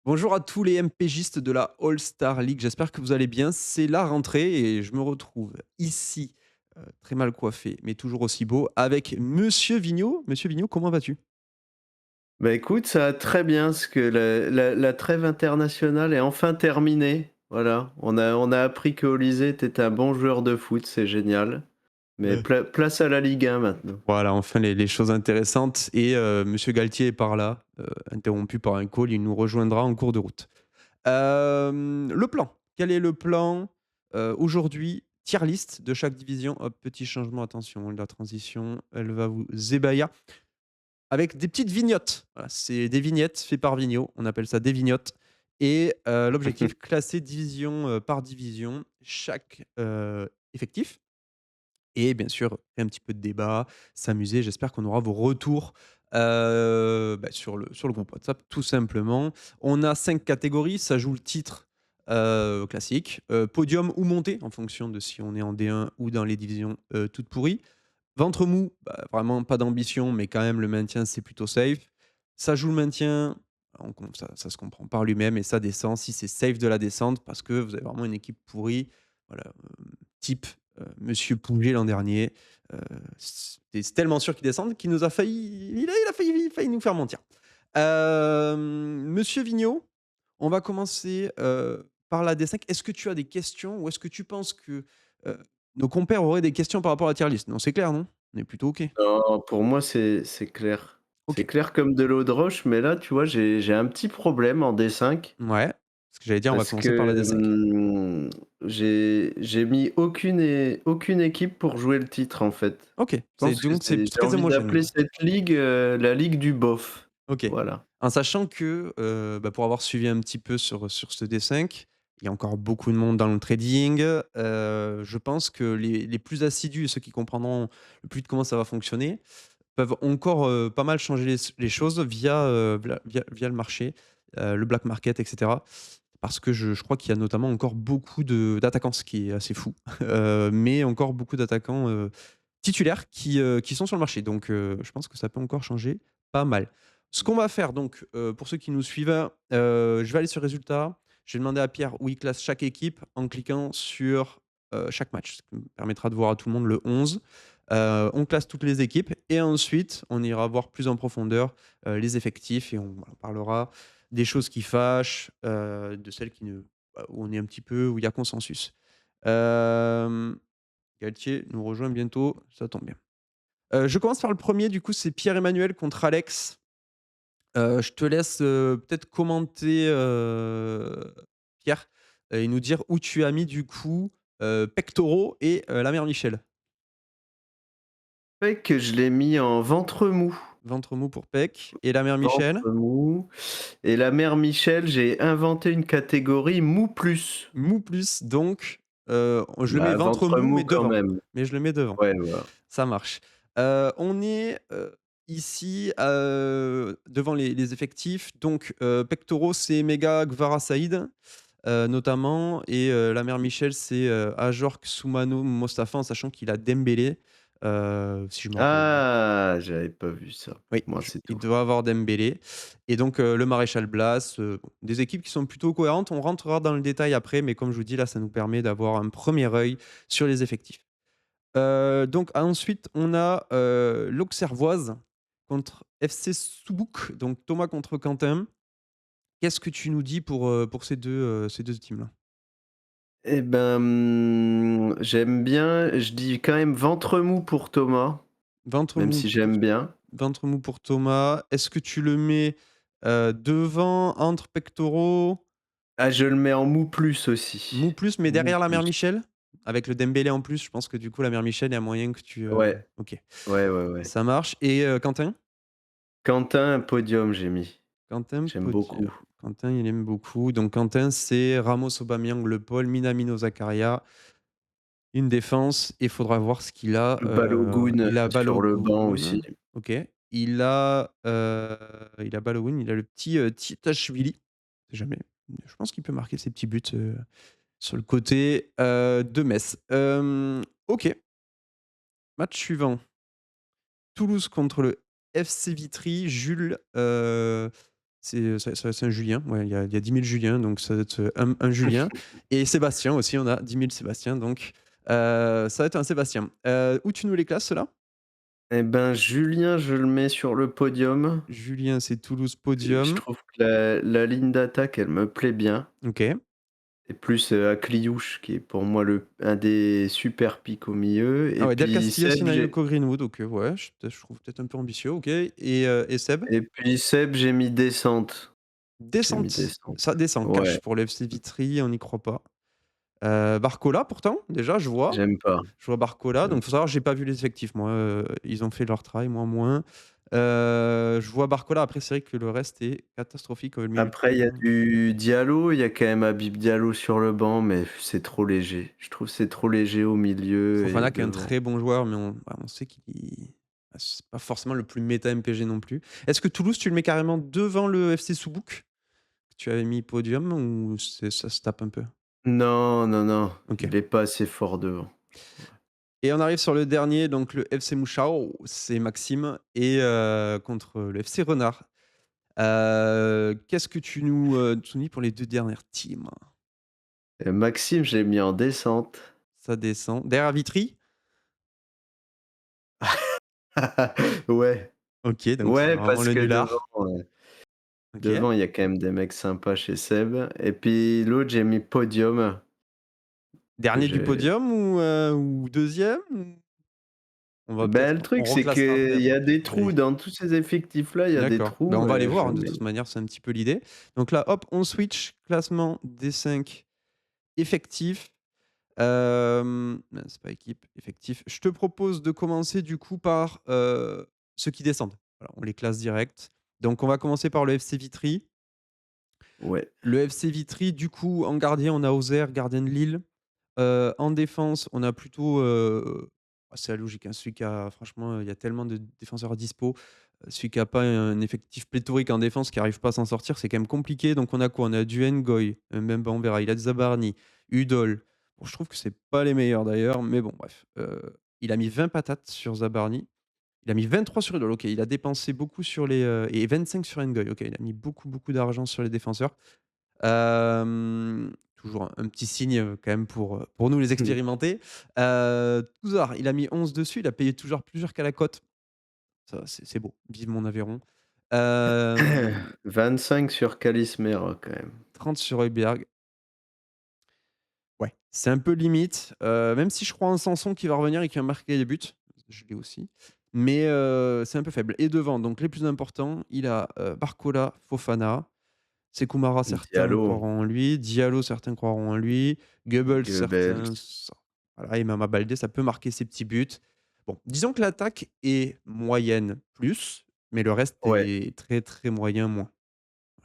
Bonjour à tous les MPGistes de la All-Star League, j'espère que vous allez bien. C'est la rentrée et je me retrouve ici, très mal coiffé, mais toujours aussi beau, avec Monsieur Vigneault. Monsieur Vigneault, comment vas-tu? Bah, écoute, ça va très bien parce que la trêve internationale est enfin terminée. Voilà, on a appris que Olysée était un bon joueur de foot, c'est génial. Mais Ouais. place à la Ligue 1 maintenant. Voilà, enfin les choses intéressantes et Monsieur Galtier est par là, interrompu par un call, il nous rejoindra en cours de route. Le plan, quel est le plan? Aujourd'hui, tier list de chaque division. Hop, petit changement, attention, la transition, elle va vous ébahir. Avec des petites vignottes. Voilà, c'est des vignettes fait par Vigneault, on appelle ça des vignottes et l'objectif, classer division, par division chaque, effectif et bien sûr, un petit peu de débat, s'amuser. J'espère qu'on aura vos retours, sur le groupe WhatsApp, tout simplement. On a 5 catégories, ça joue le titre, classique, podium ou montée en fonction de si on est en D1 ou dans les divisions, toutes pourries. Ventre mou, bah, vraiment pas d'ambition, mais quand même le maintien, c'est plutôt safe. Ça joue le maintien, ça se comprend par lui-même et ça descend si c'est safe de la descente parce que vous avez vraiment une équipe pourrie. Voilà, type, monsieur Pouget l'an dernier. C'est tellement sûr qu'il descende qu'il nous a failli il a failli nous faire mentir. Monsieur Vigneault, on va commencer, par la D5. Est-ce que tu as des questions ou est-ce que tu penses que, heu, nos compères auraient des questions par rapport à la tier list? Non, c'est clair, non? On est plutôt OK? Non, pour moi, c'est clair. C'est OK. clair comme de l'eau de roche, mais là, tu vois, j'ai un petit problème en D5 Ouais. Ce que j'allais dire, on va parce commencer par la que, D5. j'ai mis aucune équipe pour jouer le titre, en fait. OK. Je C'est pense que donc c'est j'ai très envie homogène. d'appeler cette ligue, la ligue du bof. OK. Voilà. En sachant que, pour avoir suivi un petit peu sur ce D5, il y a encore beaucoup de monde dans le trading. Je pense que les plus assidus et ceux qui comprendront le plus de comment ça va fonctionner, peuvent encore, pas mal changer les choses via le marché, le black market et cetera. Parce que je crois qu'il y a notamment encore beaucoup d'attaquants, ce qui est assez fou, mais encore beaucoup d'attaquants, titulaires qui sont sur le marché. Donc je pense que ça peut encore changer pas mal. Ce qu'on va faire donc, pour ceux qui nous suivent, je vais aller sur résultats. Je vais demander à Pierre où il classe chaque équipe en cliquant sur, chaque match, ce qui me permettra de voir à tout le monde le 11. On classe toutes les équipes et ensuite on ira voir plus en profondeur, les effectifs et on parlera des choses qui fâchent, de celles qui ne où on est un petit peu où il y a consensus. Hem Galtier nous rejoint bientôt, ça tombe bien. Je commence par le premier, du coup, c'est Pierre-Emmanuel contre Alex. Je te laisse, peut-être commenter, Pierre, et nous dire où tu as mis du coup, pectoraux et la mère Michel. Fait que je l'ai mis en ventre mou. Ventre mou pour Pec et la mère Michel, Ventre mou et la mère Michel, j'ai inventé une catégorie mou plus. mou plus donc, je le mets Bah, ventre ventre mou mais mou quand devant, même. mais je le mets devant. Ouais, voilà. Ça marche. On est, ici, devant les effectifs. Donc, pectoraux, c'est Mega Gvara Saïd, notamment et la mère Michel, c'est, Ajorc Soumano Mostafa, en sachant qu'il a Dembélé, si je me rappelle bien. Ah! J'avais pas vu ça. Oui, Moi, je c'est il tout. doit avoir Dembélé et donc le maréchal Blas, bon, des équipes qui sont plutôt cohérentes. On rentrera dans le détail après, mais comme je vous dis, là, ça nous permet d'avoir un premier œil sur les effectifs. Donc ensuite, on a, l'Auxerroise contre FC Soubouk, donc Thomas contre Quentin. Qu'est-ce que tu nous dis pour ces 2 teams-là? Et ben, j'aime bien, je dis quand même ventre mou pour Thomas, Ventre même mou si pour j'aime bien. ventre mou pour Thomas. Est-ce que tu le mets, devant, entre pectoraux? Ah, je le mets en mou plus aussi. Mou plus, mais Mou derrière la mère plus. Michel? Avec le Dembélé en plus, je pense que du coup la mère Michel, il y a moyen que tu, Ouais. OK, Ouais, ouais, ouais. ça marche et Quentin? Quentin, podium, j'ai mis. Quentin J'aime beaucoup. podium. Quentin, il aime beaucoup. Donc Quentin, c'est Ramos, Aubameyang, Le Paul, Minamino, Zakaria, une défense et il faudra voir ce qu'il a, Balogun il a sur le banc aussi. Balogun, OK. Il a Balogun, il a le petit, Tchittachvili, on sait jamais. Je pense qu'il peut marquer ses petits buts, sur le côté, de Metz. OK, match suivant. Toulouse contre le FC Vitry. Jules, C'est un Julien, ouais, il y a 10 000 Juliens, donc ça doit être, un Julien et Sébastien aussi, on a 10 000 Sébastien, donc ça va être un Sébastien. Où tu nous les classes ceux-là? Et ben, Julien, je le mets sur le podium. Julien, c'est Toulouse Je podium. trouve que la ligne d'attaque, elle me plaît bien OK. et plus, Akliouche qui est pour moi le un des super pics au milieu Ah et ouais, Del puis Castillo, Seb, j'ai Sinaïko, Greenwood, OK, ouais, je trouve peut-être un peu ambitieux, OK et Seb? j'ai mis descente. J'ai mis Descente. descente. Ça descend, Ouais, cash pour le FC Vitry, on n'y croit pas. Barcola pourtant, déjà j'aime pas, je vois Barcola, j'aime donc faut savoir j'ai pas vu les effectifs moi, ils ont fait leur travail, moi moins. Je vois Barcola, après c'est vrai que le reste est catastrophique, le milieu de Après, il y a terrain. du Diallo, il y a quand même Habib Diallo sur le banc, mais c'est trop léger. Je trouve que c'est trop léger au milieu et Fofana qui est un devant. très bon joueur, mais on sait qu'il c'est pas forcément le plus méta MPG non plus. Est-ce que Toulouse, tu le mets carrément devant le FC Soubouk? Que tu avais mis podium ou ça se tape un peu? Non, non, non, OK. il est pas assez fort devant. Et on arrive sur le dernier, donc le FC Mouchao, c'est Maxime et contre le FC Renard. Qu'est-ce que tu nous dis pour les 2 dernières teams? Et Maxime, je l'ai mis en descente. Ça descend. Derrière Vitry? Ouais, OK, donc c'est ouais, vraiment parce le que nulard. OK. devant, il y a quand même des mecs sympas chez Seb et puis l'autre, j'ai mis podium que Dernier du j'ai podium ou 2e ou on va bah, peut-être le on truc, c'est reclassera après, qu'il y a des trous allez. dans tous ces effectifs-là, il y a des D'accord. Ben, trous on va aller et je voir, le hein, de mets toute manière, c'est un petit peu l'idée. Donc là, hop, on switch, classement des 5 effectifs. C'est pas équipe, effectif. Je te propose de commencer du coup par, ceux qui descendent. Voilà, on les classe direct. Donc on va commencer par le FC Vitry. ouais, Le FC Vitry, du coup, en gardien, on a Auxerre, gardien de Lille. En défense, on a plutôt, c'est la logique, hein, celui qui a franchement, il y a tellement de défenseurs à dispo. Celui qui a pas un effectif pléthorique en défense, qui arrive pas à s'en sortir, c'est quand même compliqué. Donc on a quoi? On a du Ngoy, Mbemba, on verra. Il a Zabarni, Udol. Bon, je trouve que c'est pas les meilleurs d'ailleurs, mais bon, bref. Il a mis 20 patates sur Zabarni. Il a mis 23 sur Udol. OK, il a dépensé beaucoup sur les, et 25 sur Ngoy. OK, il a mis beaucoup, beaucoup d'argent sur les défenseurs. Toujours un petit signe, quand même pour nous les expérimentés. Touzard, il a mis 11 dessus, il a payé toujours plus cher qu'à la cote. Ça, c'est beau. Vive mon Aveyron. Hem, 25 sur Calismera quand même. 30 sur Højbjerg. Ouais, c'est un peu limite, même si je crois en Sanson qui va revenir et qui va marquer des buts. Je l'ai aussi. Mais c'est un peu faible et devant, donc les plus importants, il a, Barcola, Fofana. Sekou certains Diallo, croiront en lui. Diallo, certains croiront en lui. Goebbels, certains Goebbels. voilà, et Mama Baldé, ça peut marquer ses petits buts. Bon, disons que l'attaque est moyenne plus, mais le reste Ouais. est très, très moyen moins,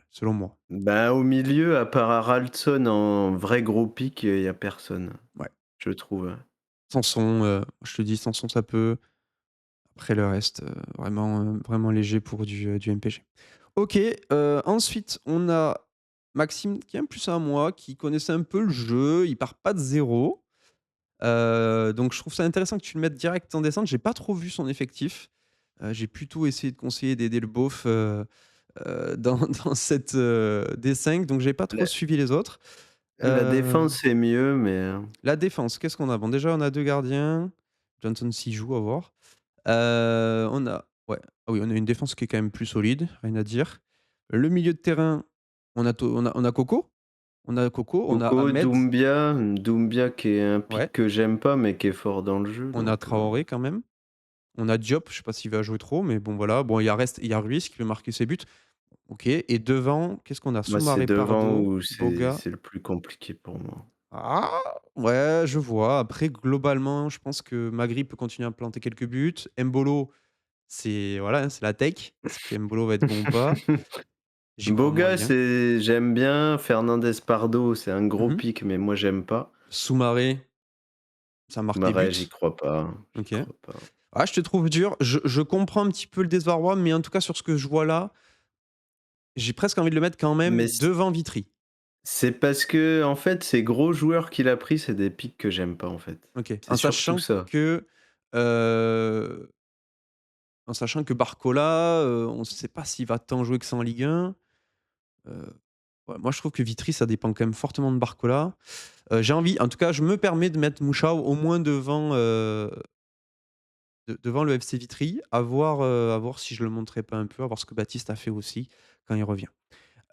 selon moi. Ben, au milieu, à part Haraldsson en vrai gros pic, il y a personne, Ouais. je trouve. Sanson, je te dis Sanson, ça peut. Après le reste, vraiment léger pour du MPG. OK, ensuite on a Maxime qui est un plus à moi, qui connaissait un peu le jeu, il part pas de zéro. Donc je trouve ça intéressant que tu le mettes direct en descente. J'ai pas trop vu son effectif. J'ai plutôt essayé de conseiller d'aider le beauf, dans dans cette, D5, donc j'ai pas trop La suivi les autres. la Heu, défense, c'est mieux, mais la défense, qu'est-ce qu'on a? Bon, déjà, on a 2 gardiens. Johnson s'y joue, à voir. On a ouais, ah oui, on a une défense qui est quand même plus solide, rien à dire. Le milieu de terrain, on a Coco, on a Coco, Ahmed, Doumbia qui est un ouais, pic que j'aime pas, mais qui est fort dans le jeu, on a donc Traoré quand même. On a Diop, je sais pas s'il va jouer trop, mais bon voilà. Bon, il y a Ruiz qui peut marquer ses buts. OK et devant, qu'est-ce qu'on a? moi, c'est Soumaré, devant Pardo, où Boga. c'est le plus compliqué pour moi. Ah! Ouais, je vois. Après, globalement, je pense que Magri peut continuer à planter quelques buts. Mbolo, c'est voilà, hein, c'est la tech. Est-ce que Mbolo va être bon ou pas? J'y crois Boga, moyen. c'est j'aime bien. Fernandez Pardo, c'est un gros Mmh. pic, mais moi, j'aime pas. Soumaré, ça marque des Marais, buts. j'y crois pas, j'y OK. crois pas. Ah, je te trouve dur. Je comprends un petit peu le désarroi, mais en tout cas, sur ce que je vois là, j'ai presque envie de le mettre quand même Mais devant Vitry. c'est parce que en fait, ces gros joueurs qu'il a pris, c'est des pics que j'aime pas, en fait. OK. C'est surtout ça. Heu, en sachant que Barcola, on ne sait pas s'il va tant jouer que ça en Ligue 1. Ouais, moi, je trouve que Vitry, ça dépend quand même fortement de Barcola. J'ai envie en tout cas, je me permets de mettre Mouchao au moins devant, devant le FC Vitry, à voir si je le monterai pas un peu, à voir ce que Baptiste a fait aussi quand il revient.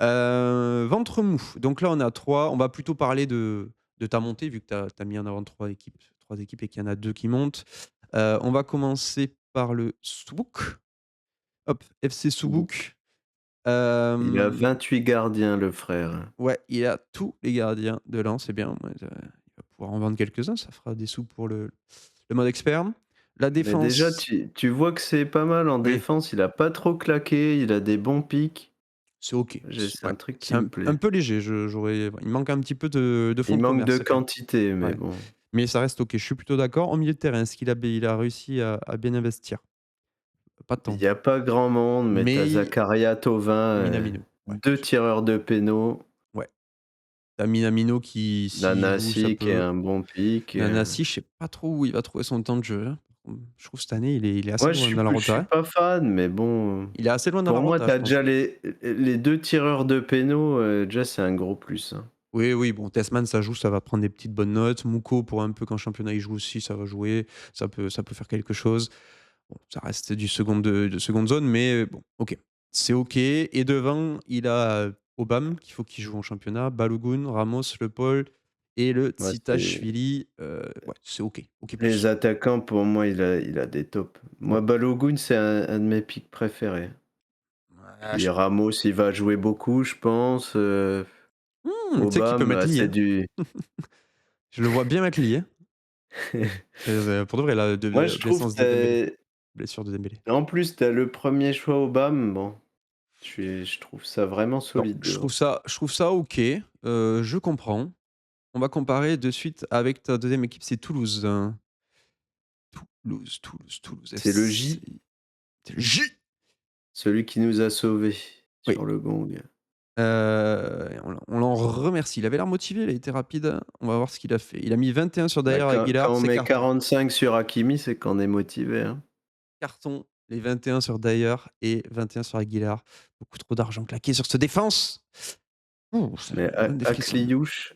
Ventre mou, donc là, on a 3. On va plutôt parler de ta montée vu que tu as mis en avant 3 équipes et qu'il y en a 2 qui montent. On va commencer par le Soubouk. Hop, FC Bouc. Soubouk. Il a Hem, 28 gardiens, le frère. ouais, il a tous les gardiens de Lens, c'est bien, ouais, il va pouvoir en vendre quelques-uns, ça fera des sous pour le mode expert. La Mais déjà, défense, tu vois que c'est pas mal en oui. défense, il a pas trop claqué, il a des bons pics. C'est OK. C'est Ouais, un truc c'est qui me un plaît. peu léger, j'aurais il manque un petit peu de fonds Il de manque de commerce quand même. quantité, mais Ouais, bon. mais ça reste OK. Je suis plutôt d'accord. Au milieu de terrain, est-ce qu'il a réussi à bien investir? Pas Il tant, y a pas grand monde, mais tu as mais Zakaria, Thauvin, Minamino, ouais, 2 tireurs de pénaux, ouais. Tu Minamino qui, s'il joue, ça Nanasi qui est peut. un bon pic, Nanasi, je sais pas trop où il va trouver son temps de jeu, hein. Je trouve cette année, il est assez moi loin dans la je rota, suis hein. pas fan, mais bon, Il est assez loin dans la pour moi, rota, tu je as pense. déjà les 2 tireurs de pénaux, déjà c'est un gros plus, hein. Oui, oui, bon, Tessman, ça joue, ça va prendre des petites bonnes notes. Mouko, pour un peu quand le championnat il joue aussi, ça va jouer, ça peut faire quelque chose. Bon, ça reste du de seconde zone, mais bon, OK. C'est OK et devant, il a, Obama, qu'il faut qu'il joue en championnat, Balogun, Ramos, Le Paul et le Ouais, c'est Tsitashvili, ouais, c'est OK, OK+. les attaquants pour moi, il a des tops. Ouais. Moi, Balogun, c'est un de mes pics préférés. Ouais, Puis Ramos, il va jouer beaucoup, je pense, tu sais qu'il peut Aubame, mettre Lit, c'est hein. du Je le vois bien mettre Lit, hein. Pour de vrai, la moi, je trouve, naissance de Dembélé, blessure de Dembélé. en plus, tu as le premier choix Aubame, bon, je trouve ça vraiment Non, solide devant. je trouve ça OK, je comprends. On va comparer de suite avec ta deuxième équipe, c'est Toulouse, hein. Toulouse C'est le FC. J, C'est le J! celui qui nous a sauvés Oui, sur le gong. on l'en remercie. Il avait l'air motivé, il a été rapide. On va voir ce qu'il a fait. Il a mis 21 sur Bah, Dyer quand Aguilar, on c'est met carton. 45 sur Hakimi, c'est qu'on est motivé, hein. Carton, les 21 sur Dyer et 21 sur Aguilar. Beaucoup trop d'argent claqué sur cette défense. Ouh, ça Mais me donne des frissons. Akliouche,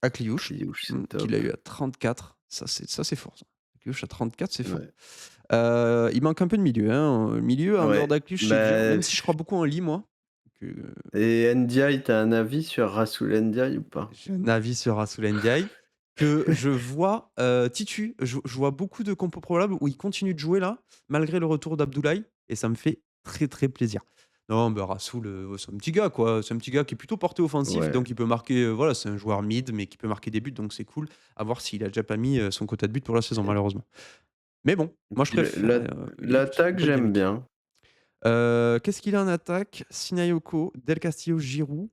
Akliouche, c'est qu'il a top. eu à 34, ça c'est fort ça. Akliouche à 34, c'est fort. Ouais. Il manque un peu de milieu, hein, milieu en dehors Ouais, d'Akliouche, c'est dur, bah, même si je crois beaucoup en Ly moi, que et Ndiaye, tu as un avis sur Rassoul Ndiaye ou pas? j'ai un avis sur Rassoul Ndiaye, que je vois, titu. Je vois beaucoup de compos probables où il continue de jouer là, malgré le retour d'Abdoulaye et ça me fait très, très plaisir. Non, bah, Rassoul, c'est un petit gars quoi, c'est un petit gars qui est plutôt porté offensif, Ouais. donc il peut marquer, voilà, c'est un joueur mid, mais qui peut marquer des buts, donc c'est cool. À voir s'il a déjà pas mis, son quota de buts pour la saison Et malheureusement. Mais bon, moi je puis préférais, une l'attaque, bonne j'aime dynamique. bien. Qu'est-ce qu'il a en attaque? Sinayoko, Del Castillo, Giroud,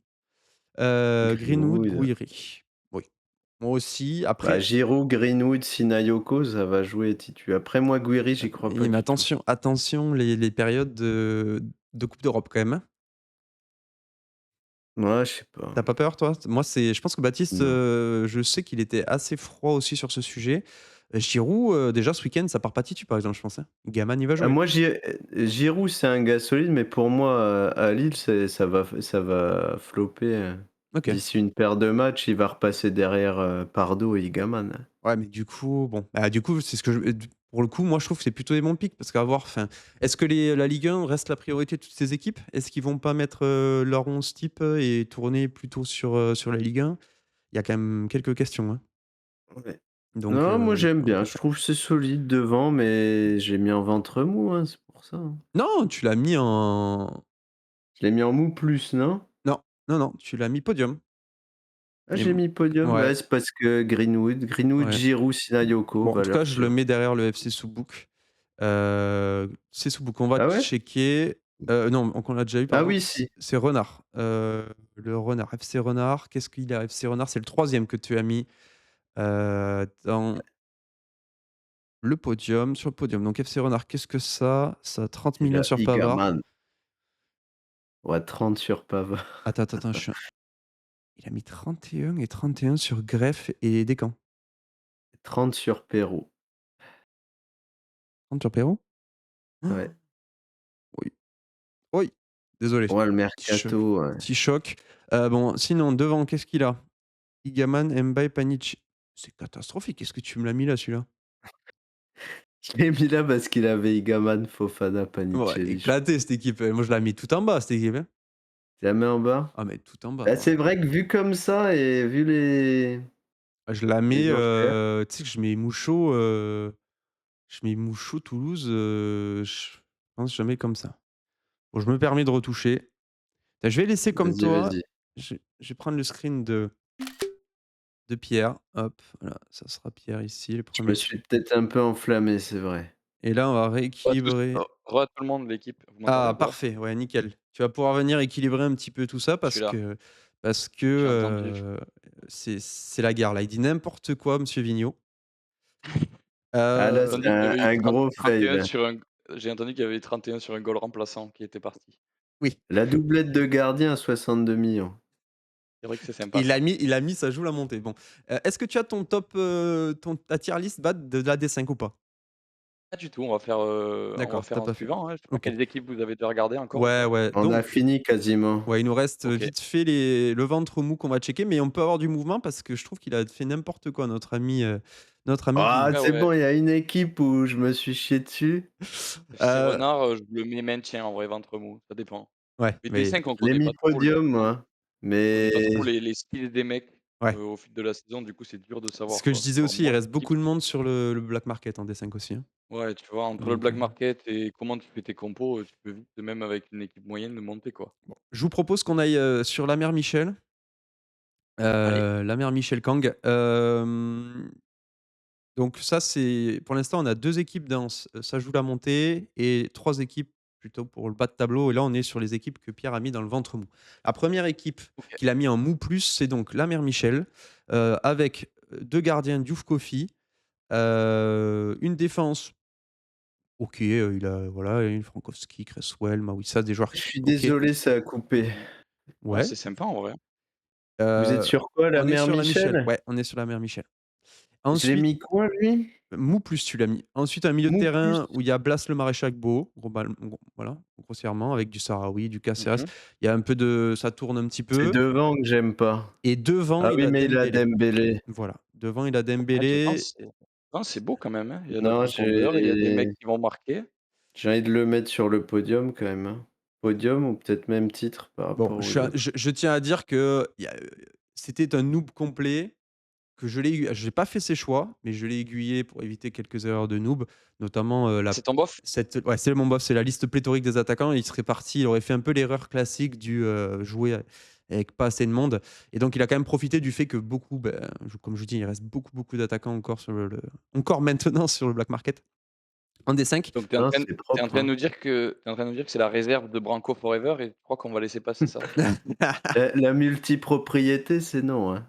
Greenwood, Greenwood. Gouiri. Oui, moi aussi. Bah, Après, Giroud, Greenwood, Sinayoko, ça va jouer titu. Après moi, Gouiri, j'y crois pas mais du tout. attention les périodes de coupe d'Europe quand même, hein. Moi, je sais pas. Tu pas peur toi? Moi c'est je pense que Baptiste, Non. je sais qu'il était assez froid aussi sur ce sujet. Giroud, déjà ce week-end, ça part pas titu par exemple, je pense, hein. Gaman, il va Ah jouer. moi, Giroud, c'est un gars solide, mais pour moi, à Lille, ça va flopper, OK. d'ici une paire de matchs, il va repasser derrière, Pardo et Igaman. Ouais, mais du coup, bon, bah, du coup, c'est ce que je pour le coup, moi, je trouve que c'est plutôt des bons pics parce qu'à voir, enfin, est-ce que la Ligue 1 reste la priorité de toutes ces équipes? Est-ce qu'ils vont pas mettre, leur 11 type, et tourner plutôt sur la Ligue 1? Il y a quand même quelques questions, hein. Ouais. Donc Non, moi j'aime donc bien, je OK. trouve que c'est solide devant, mais j'ai mis en ventre mou, hein, c'est pour ça, hein. Non, tu l'as mis en Je l'ai mis en mou plus, non? non, non, non, tu l'as mis podium Ah, et j'ai mis podium? ouais, Ouais, c'est parce que Greenwood, ouais. Giroud, Sinayoko, Bon, en tout valeur cas, je le sûre. mets derrière le FC Soubouk. C'est Soubouk. On va Ah ouais? checker. Non, donc on l'a déjà eu, Ah pardon. oui, si. C'est Renard. Le Renard, FC Renard. Qu'est-ce qu'il a, FC Renard? C'est le troisième que tu as mis, dans le podium, sur le podium. Donc FC Renard, qu'est-ce que ça? Ça a 30 Il 000 000 a sur Pavard. Igaman. Ouais, 30 sur Pavard. Attends, il a mis 31 et 31 sur Greff et Descamps. 30 sur Perrault. 30 sur Perrault? Ouais. Oui, oui. Désolé, Ouais, le petit choc mercato, ouais. petit choc. Bon, sinon devant, qu'est-ce qu'il a? Igaman, Mbaye, Panic. C'est catastrophique, qu'est-ce que tu me l'as mis là, celui-là? Je l'ai mis là parce qu'il avait Igaman, Fofana, Ouais, Panicelli, je crois. éclaté cette équipe, moi je la mets tout en bas cette équipe, hein. Tu la mets en bas? Ah mais tout en bas, Bah, ouais. c'est vrai que vu comme ça et vu Ah je la mets, les enchères, tu sais que je mets Mouchot, Toulouse, je pense jamais comme ça. Bon, je me permets de retoucher. Je vais laisser comme vas-y, toi. vas-y. Je vais prendre le screen de Pierre. Hop, voilà, ça sera Pierre ici, le Je me premier suis truc. peut-être un peu enflammé, c'est vrai. Et là, on va Pas de soucis. rééquilibrer. Re tout le monde, l'équipe. Vous m'entendez Ah ou pas? parfait, ouais nickel. Tu vas pouvoir venir équilibrer un petit peu tout ça Je suis là. parce que, J'ai entendu. c'est la guerre là. Il dit n'importe quoi monsieur Vigneault. Ah J'ai là, Heu, c'est entendu qu'il y avait eu un 30 gros fail 31 là. sur un j'ai entendu qu'il y avait eu 31 sur un goal remplaçant qui était parti. oui, La doublette de gardien à 62 millions. C'est vrai que c'est sympa il a ça. mis il a mis ça joue la montée. Bon, est-ce que tu as ton top, ta tier list bat de la D5 ou pas? Pas du tout, on va D'accord, faire tu en pas fait. suivant, hein. Je sais pas OK. quelles équipes vous avez déjà regardées encore ou Ouais, pas? ouais, On a donc fini quasiment. ouais, il nous reste, OK. vite fait le ventre mou qu'on va checker, mais on peut avoir du mouvement parce que je trouve qu'il a fait n'importe quoi notre ami Ah, Ouais, Vigneault. c'est ouais. bon, il y a une équipe où je me suis chié dessus. FC Heu, Renard, je le mets maintien en vrai, ventre mou, ça dépend. ouais, Mais mais D5 on Je l'ai connaît mis pas trop podium moi, on connaît pas mais trop les styles des mecs, ouais. au fil de la saison, du coup c'est dur de Ce savoir que je quoi. disais Alors aussi, il moi reste l'équipe beaucoup de monde sur le black market en D5 aussi, hein. ouais, tu vois, entre le Donc, black market et comment tu fais tes compos, tu peux vite, même avec une équipe moyenne, monter, quoi. bon, je vous propose qu'on aille, sur la mère Michel, Allez, la mère Michel Kang. Donc ça, c'est pour l'instant, on a 2 équipes dans ça joue la montée et 3 équipes plutôt pour le bas de tableau et là, on est sur les équipes que Pierre a mis dans le ventre mou. La première équipe OK. qu'il a mis en mou plus, c'est donc la mère Michel, avec, 2 gardiens Diouf Kofi, une défense OK, il a voilà, une Frankowski, Cresswell, Mawissa, des joueurs je suis OK, désolé, ça a coupé. Ouais, ouais. c'est sympa en vrai. Vous êtes Heu, sur quoi, la on est mère sur la Michel, Michel? ouais, on est sur la mère Michel. Je l'ai Ensuite, mis quoi lui? mou plus tu l'as mis. Ensuite, un milieu de Mou plus? terrain où il y a Blas le maréchal Beau, voilà, grossièrement avec du Sahraoui, du Caceres. Mmh. Il y a un peu de ça tourne un petit C'est peu devant que j'aime pas. et devant, Ah il oui, a mais il a Dembélé. Dembélé. Voilà, devant, il a Ah, Dembélé. Devant, c'est beau quand même, hein. Il y a de la Non, profondeur, il y a des mecs qui vont marquer. j'ai envie de le mettre sur le podium quand même, hein. Podium ou peut-être même titre par Bon, rapport aux autres. je tiens à dire que y a, c'était un noob complet. Que j'ai pas fait ses choix, mais je l'ai aiguillé pour éviter quelques erreurs de noob, notamment, Ah, c'est ton bof? ouais, c'est mon boss, c'est la liste pléthorique des attaquants et il serait parti, il aurait fait un peu l'erreur classique du, jouer avec pas assez de monde et donc il a quand même profité du fait que beaucoup, comme je vous dis, il reste beaucoup, beaucoup d'attaquants encore sur encore maintenant sur le black market en D5. Donc Non, c'est tu en propre, train de hein. nous dire que tu en train de nous dire que c'est la réserve de Branco forever et tu crois qu'on va laisser passer ça? La multipropriété, c'est non, hein.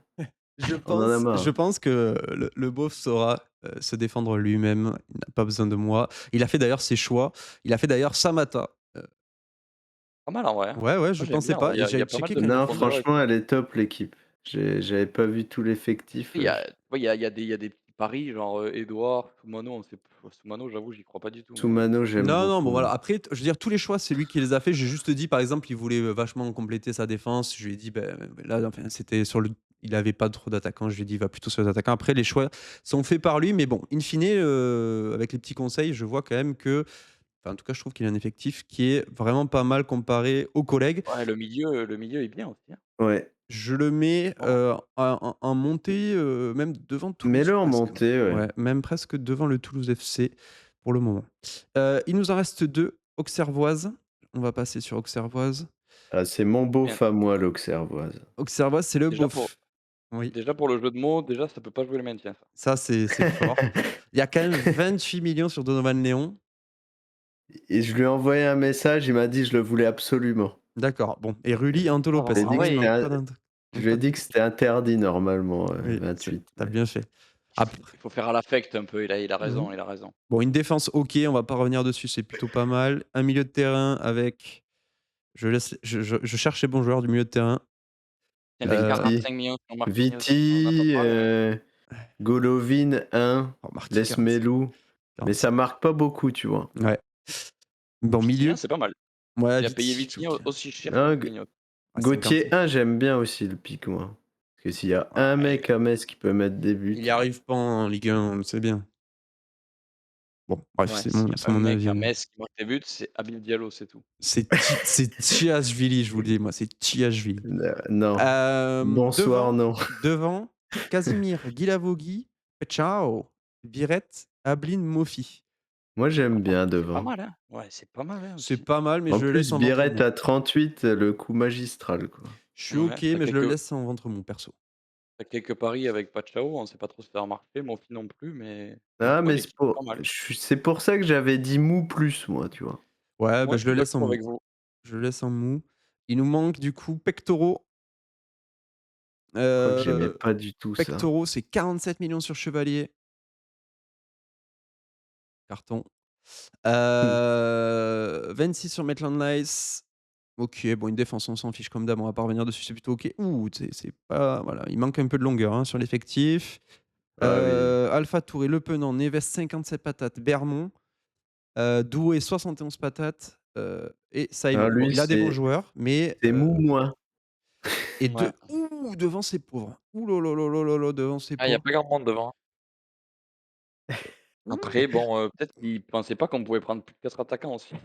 On en a Je marre. pense que le beauf saura, se défendre lui-même. Il n'a pas besoin de moi. Il a fait d'ailleurs ses choix. Il a fait d'ailleurs Samata. Pas mal en vrai, hein. Ouais, ouais, je Moi j'aime pensais bien, ouais, pas et il y j'avais a pas mal checké de quand même. Non, profondeur et franchement, tout. elle est top l'équipe. J'avais pas vu tout l'effectif, Il y je a ouais, il y a des petits paris genre, Edouard, Soumano, on sait p Soumano, j'avoue, j'y crois pas du tout, mais Soumano, j'aime Non, non, bon beaucoup, voilà, moi. après je veux dire tous les choix, c'est lui qui les a fait. J'ai juste dit par exemple, il voulait, vachement compléter sa défense. Je lui ai dit, là, enfin, c'était sur le il avait pas trop d'attaquants. Je lui ai dit: «Va plutôt sur les attaquants». Après les choix sont faits par lui, mais bon, in fine, avec les petits conseils, je vois quand même que enfin, en tout cas, je trouve qu'il a un effectif qui est vraiment pas mal comparé aux collègues. ouais, le milieu est bien aussi, hein. Ouais. Je le mets, Bon, en montée, même devant Toulouse Mets-le en presque. montée, ouais. Ouais, même presque devant le Toulouse FC pour le moment. Il nous en reste 2 Auxervoise. On va passer sur Auxervoise. Ah, c'est mon bien. beauf à moi, l'Auxerroise. Auxervoise, c'est le Déjà pour beauf. Oui, déjà pour le jeu de mots, déjà ça peut pas jouer le maintien ça. ça c'est fort. Il y a quand même 28 millions sur Donovan Léon. Et je lui ai envoyé un message, il m'a dit: «Je le voulais absolument». D'accord, bon et Rulli, Anto Ah, Lopez. Je lui ai en dit que Non, vrai, c'était non, un on je lui ai pas dit que c'était interdit normalement, oui, c'est 28, tu mais bien fait. Après il faut faire à l'affect un peu, il a mmh raison, il a raison. bon, une défense OK, on va pas revenir dessus, c'est plutôt pas mal. Un milieu de terrain avec je cherche les bons joueurs du milieu de terrain. Tiens, les Viti. 45 millions sur Marquinhos, on en a pas Viti, parlé, hein. Golovin 1, Oh Marquis 45, Lesmelou, mais 45. ça marque pas beaucoup, tu vois? Ouais. Bon Vitinha, milieu c'est pas mal. Ouais, Il a vite payé choqué. Vitinha aussi cher que Non, Marquinhos. Ouais, Gauthier 50. 1, j'aime bien aussi le pic, moi. Parce que s'il y a un Ouais, mec à Metz qui peut mettre des buts, il y arrive pas en Ligue 1, on le sait bien. Bon, bref, Ouais, c'est s'il mon y a c'est un mon mec avis à à moi. Metz qui marque des buts, c'est Habib Diallo, c'est tout. C'est Tchiachvili, je vous le dis, moi, c'est Tchiachvili. non. Bonsoir, Devant non. devant, Casimir, Guilavogui, Ciao, Viret, Ablin, Mofi. Moi, j'aime Par contre, bien c'est pas devant. mal, hein. Ouais, c'est pas mal, hein, C'est aussi. pas mal, mais En je le laisse plus, en ventre Biret mou. à 38, le coup magistral, quoi. Je suis Ouais, OK, mais je le laisse en ventre mou, perso. tu quelques paris avec Pachao, on sait pas trop se faire marcher, Monfils non plus, mais en Ah, tout cas, mais l'équipe est pas mal. c'est pour ça que j'avais dit mou plus, moi, tu vois? Ouais, bah, Moi, je je suis le laisse en d'accord mou. avec vous. Je le laisse en mou. Il nous manque du coup pectoraux. Je crois que j'aimais Heu, pas du tout ça. Pectoraux, c'est 47 millions sur Chevalier. Carton. 26 sur Maitland Nice. OK, bon, une défense, on s'en fiche comme d'hab, on va pas revenir dessus, c'est plutôt OK. Ouh, c'est pas voilà, il manque un peu de longueur, hein, sur l'effectif. Ah oui. Alpha Touré, Le Penant, Neves 57 patates, Bermond, Doué 71 patates, et Ah Simon. Bon, lui, il a des bons joueurs, mais c'est mou moins. et Ouais. devant c'est pauvre. Ouh là là là là là là, devant c'est Ah, il y a pauvre. pas grand monde devant. Mmh. Après, bon, peut-être qu'ils pensaient pas qu'on pouvait prendre plus de 4 attaquants aussi.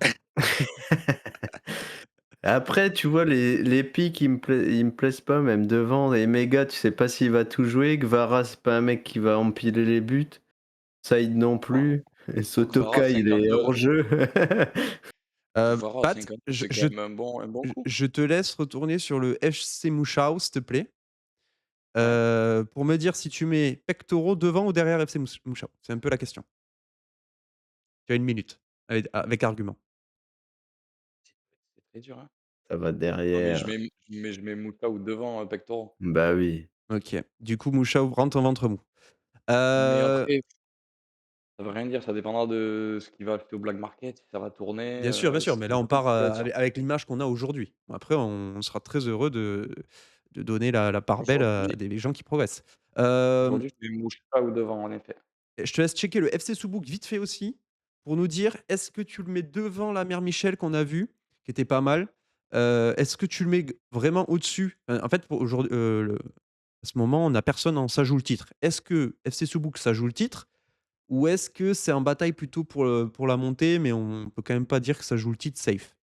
Après, tu vois, les pics, ils me plaisent pas, même devant. Et Mega, tu sais pas s'il va tout jouer. Gvara, c'est pas un mec qui va empiler les buts. Saïd non Ouais. plus. Et Oh, Kvara à Sotoka, il est 52. hors jeu. Kvara à Pat, 52, c'est quand même un bon coup. je te laisse retourner sur le FC Mouchao, s'il te plaît, Ouais. pour me dire si tu mets pectoraux devant ou derrière FC Mouchao. C'est un peu la question. Tu as 1 minute avec argument. C'est très dur, hein. Ça va Non, mais derrière. je mets Moutaou devant, Pectoral. Bah oui. OK. Du coup, Mouchao rentre en ventre mou. Mais Heu, après, ça veut rien dire, ça dépendra de ce qui va acheter au black market, si ça va tourner, bien sûr, si mais il y là, a on beaucoup de part, spéculation. avec l'image qu'on a aujourd'hui. Après, on sera très heureux de donner la part belle à Aujourd'hui des gens qui progressent. aujourd'hui, je mets Moutaou devant, en effet. Je te laisse checker le FC Soubouk vite fait aussi, pour nous dire, est-ce que tu le mets devant la mère Michel qu'on a vue, qui était pas mal? Est-ce que tu le mets vraiment au-dessus? En fait, pour aujourd'hui, à ce moment, on a personne en «ça joue le titre». Est-ce que FC Soubouk, ça joue le titre? Ou est-ce que c'est en bataille plutôt pour la montée, mais on peut quand même pas dire que ça joue le titre safe?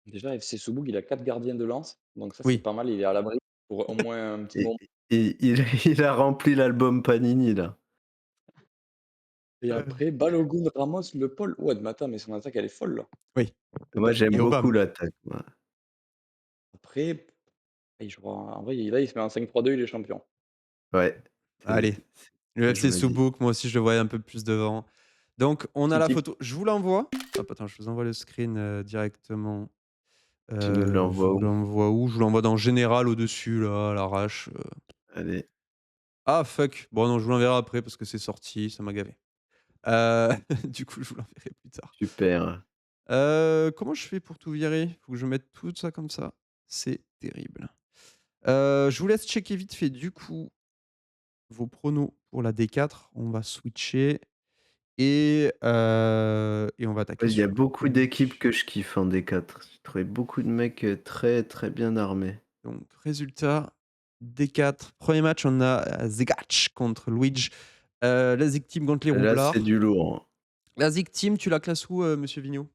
Déjà, FC Soubouk, il a 4 gardiens de lance, donc ça, c'est Oui. pas mal, il est à l'abri pour au moins un petit Et, moment. il a rempli l'album Panini, là. Et après, Balogun, Ramos, Le Paul. Ouais, mais attends, mais son attaque, elle est folle, là. Oui, Moi, j'aime et beaucoup Obama. l'attaque, moi. Après, il jouera en vrai, là, il se met en 5-3-2, il est champion. Ouais. C'est Allez, le ce que je FC me dis. Soubouk, moi aussi, je le voyais un peu plus devant. Donc on a Petit la type. photo, je vous l'envoie. Hop, attends, je vous envoie le screen, directement. Tu nous Je l'envoies vous où? l'envoie où? Je vous l'envoie dans général au-dessus là, à l'arrache. Allez, Ah fuck! Bon non, je vous l'enverrai après parce que c'est sorti, ça m'a gavé. Heu, du coup, je vous l'enverrai plus tard. super. Comment je fais pour tout virer? Faut que je mette tout ça comme ça. C'est terrible. Je vous laisse checker vite fait du coup vos pronos pour la D4. On va switcher et on va attaquer Ouais, il y a sur le beaucoup premier d'équipes match. que je kiffe en D4. J'ai trouvé beaucoup de mecs, très, très bien armés. Donc résultat, D4, premier match, on a Zegac contre Luigi, la Zik Team contre les Là, c'est Roublards. du lourd, hein. La Zik Team, tu la classes où, monsieur Vigneault?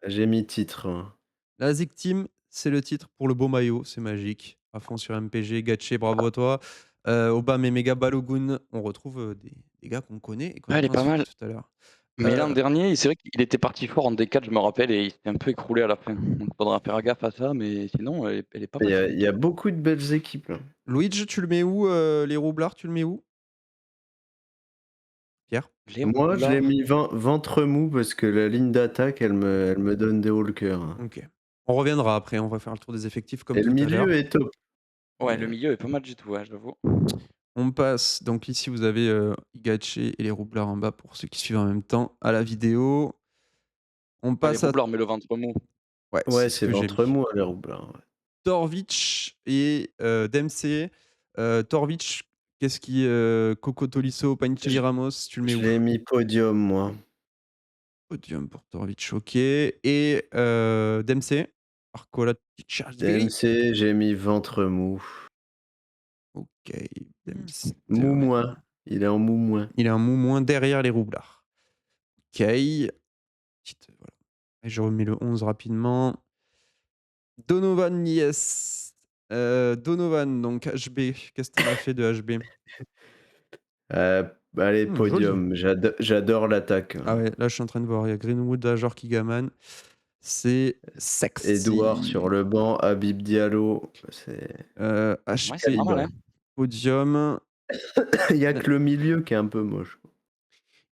J'ai mis titre, hein. La Zik Team, c'est le titre pour le beau maillot, c'est magique. À fond sur MPG, Gatché, bravo à toi. Obama et Mega Balogun, on retrouve, des gars qu'on connaît et qu'on Ouais, n'a elle est pas pas insultés mal. tout à l'heure. Mais l'an Heu, dernier, c'est vrai qu'il était parti fort en D4, je me rappelle, et il s'est un peu écroulé à la fin. Donc faudra faire gaffe à ça, mais sinon, elle est pas mal son Il y a équipe. beaucoup de belles équipes, là. Luigi, tu le mets où, les Roublards, tu le mets où? Pierre? Les Moi, je l'ai roublards, mis ventre mou parce que la ligne d'attaque, elle me donne des hauts le cœur, hein. OK. On reviendra après, on va faire le tour des effectifs comme Et le tout à l'heure. milieu est top. ouais, Mais, le milieu est pas mal du tout, ouais, j'avoue. On passe donc ici vous avez, Higache et les roublards en bas pour ceux qui suivent en même temps à la vidéo. On Ouais, les passe à roublards, mais le ventre mou. ouais, ouais, c'est ce c'est que j'ai ventre mis. mou, hein, les roublard, ouais. Torwich et Dempsey. Torwich, qu'est-ce qui, Coco Tolisso, Panicheli Je Ramos, tu le mets Je où? l'ai mis podium, moi. Podium pour Torovic, OK et Dempsey, Arcola Tchachvili. DMC, j'ai mis ventre mou. OK, Dempsey, Mou moins. Il est en mou moins. il a un mou moins derrière les roublards. OK, petite, voilà et je remets le 11 rapidement. Donovan Lies, Donovan donc HB, qu'est-ce que tu m'as fait de HB? Allez, Joli. podium. J'adore l'attaque, Ah hein. ouais, là je suis en train de voir, il y a Greenwood, Ajor, Kigaman. C'est Edouard sur sexy. le banc, Habib Diallo, c'est Ouais, c'est HP, pas mal, hein. calibre. podium, Il y a que le milieu qui est un peu moche.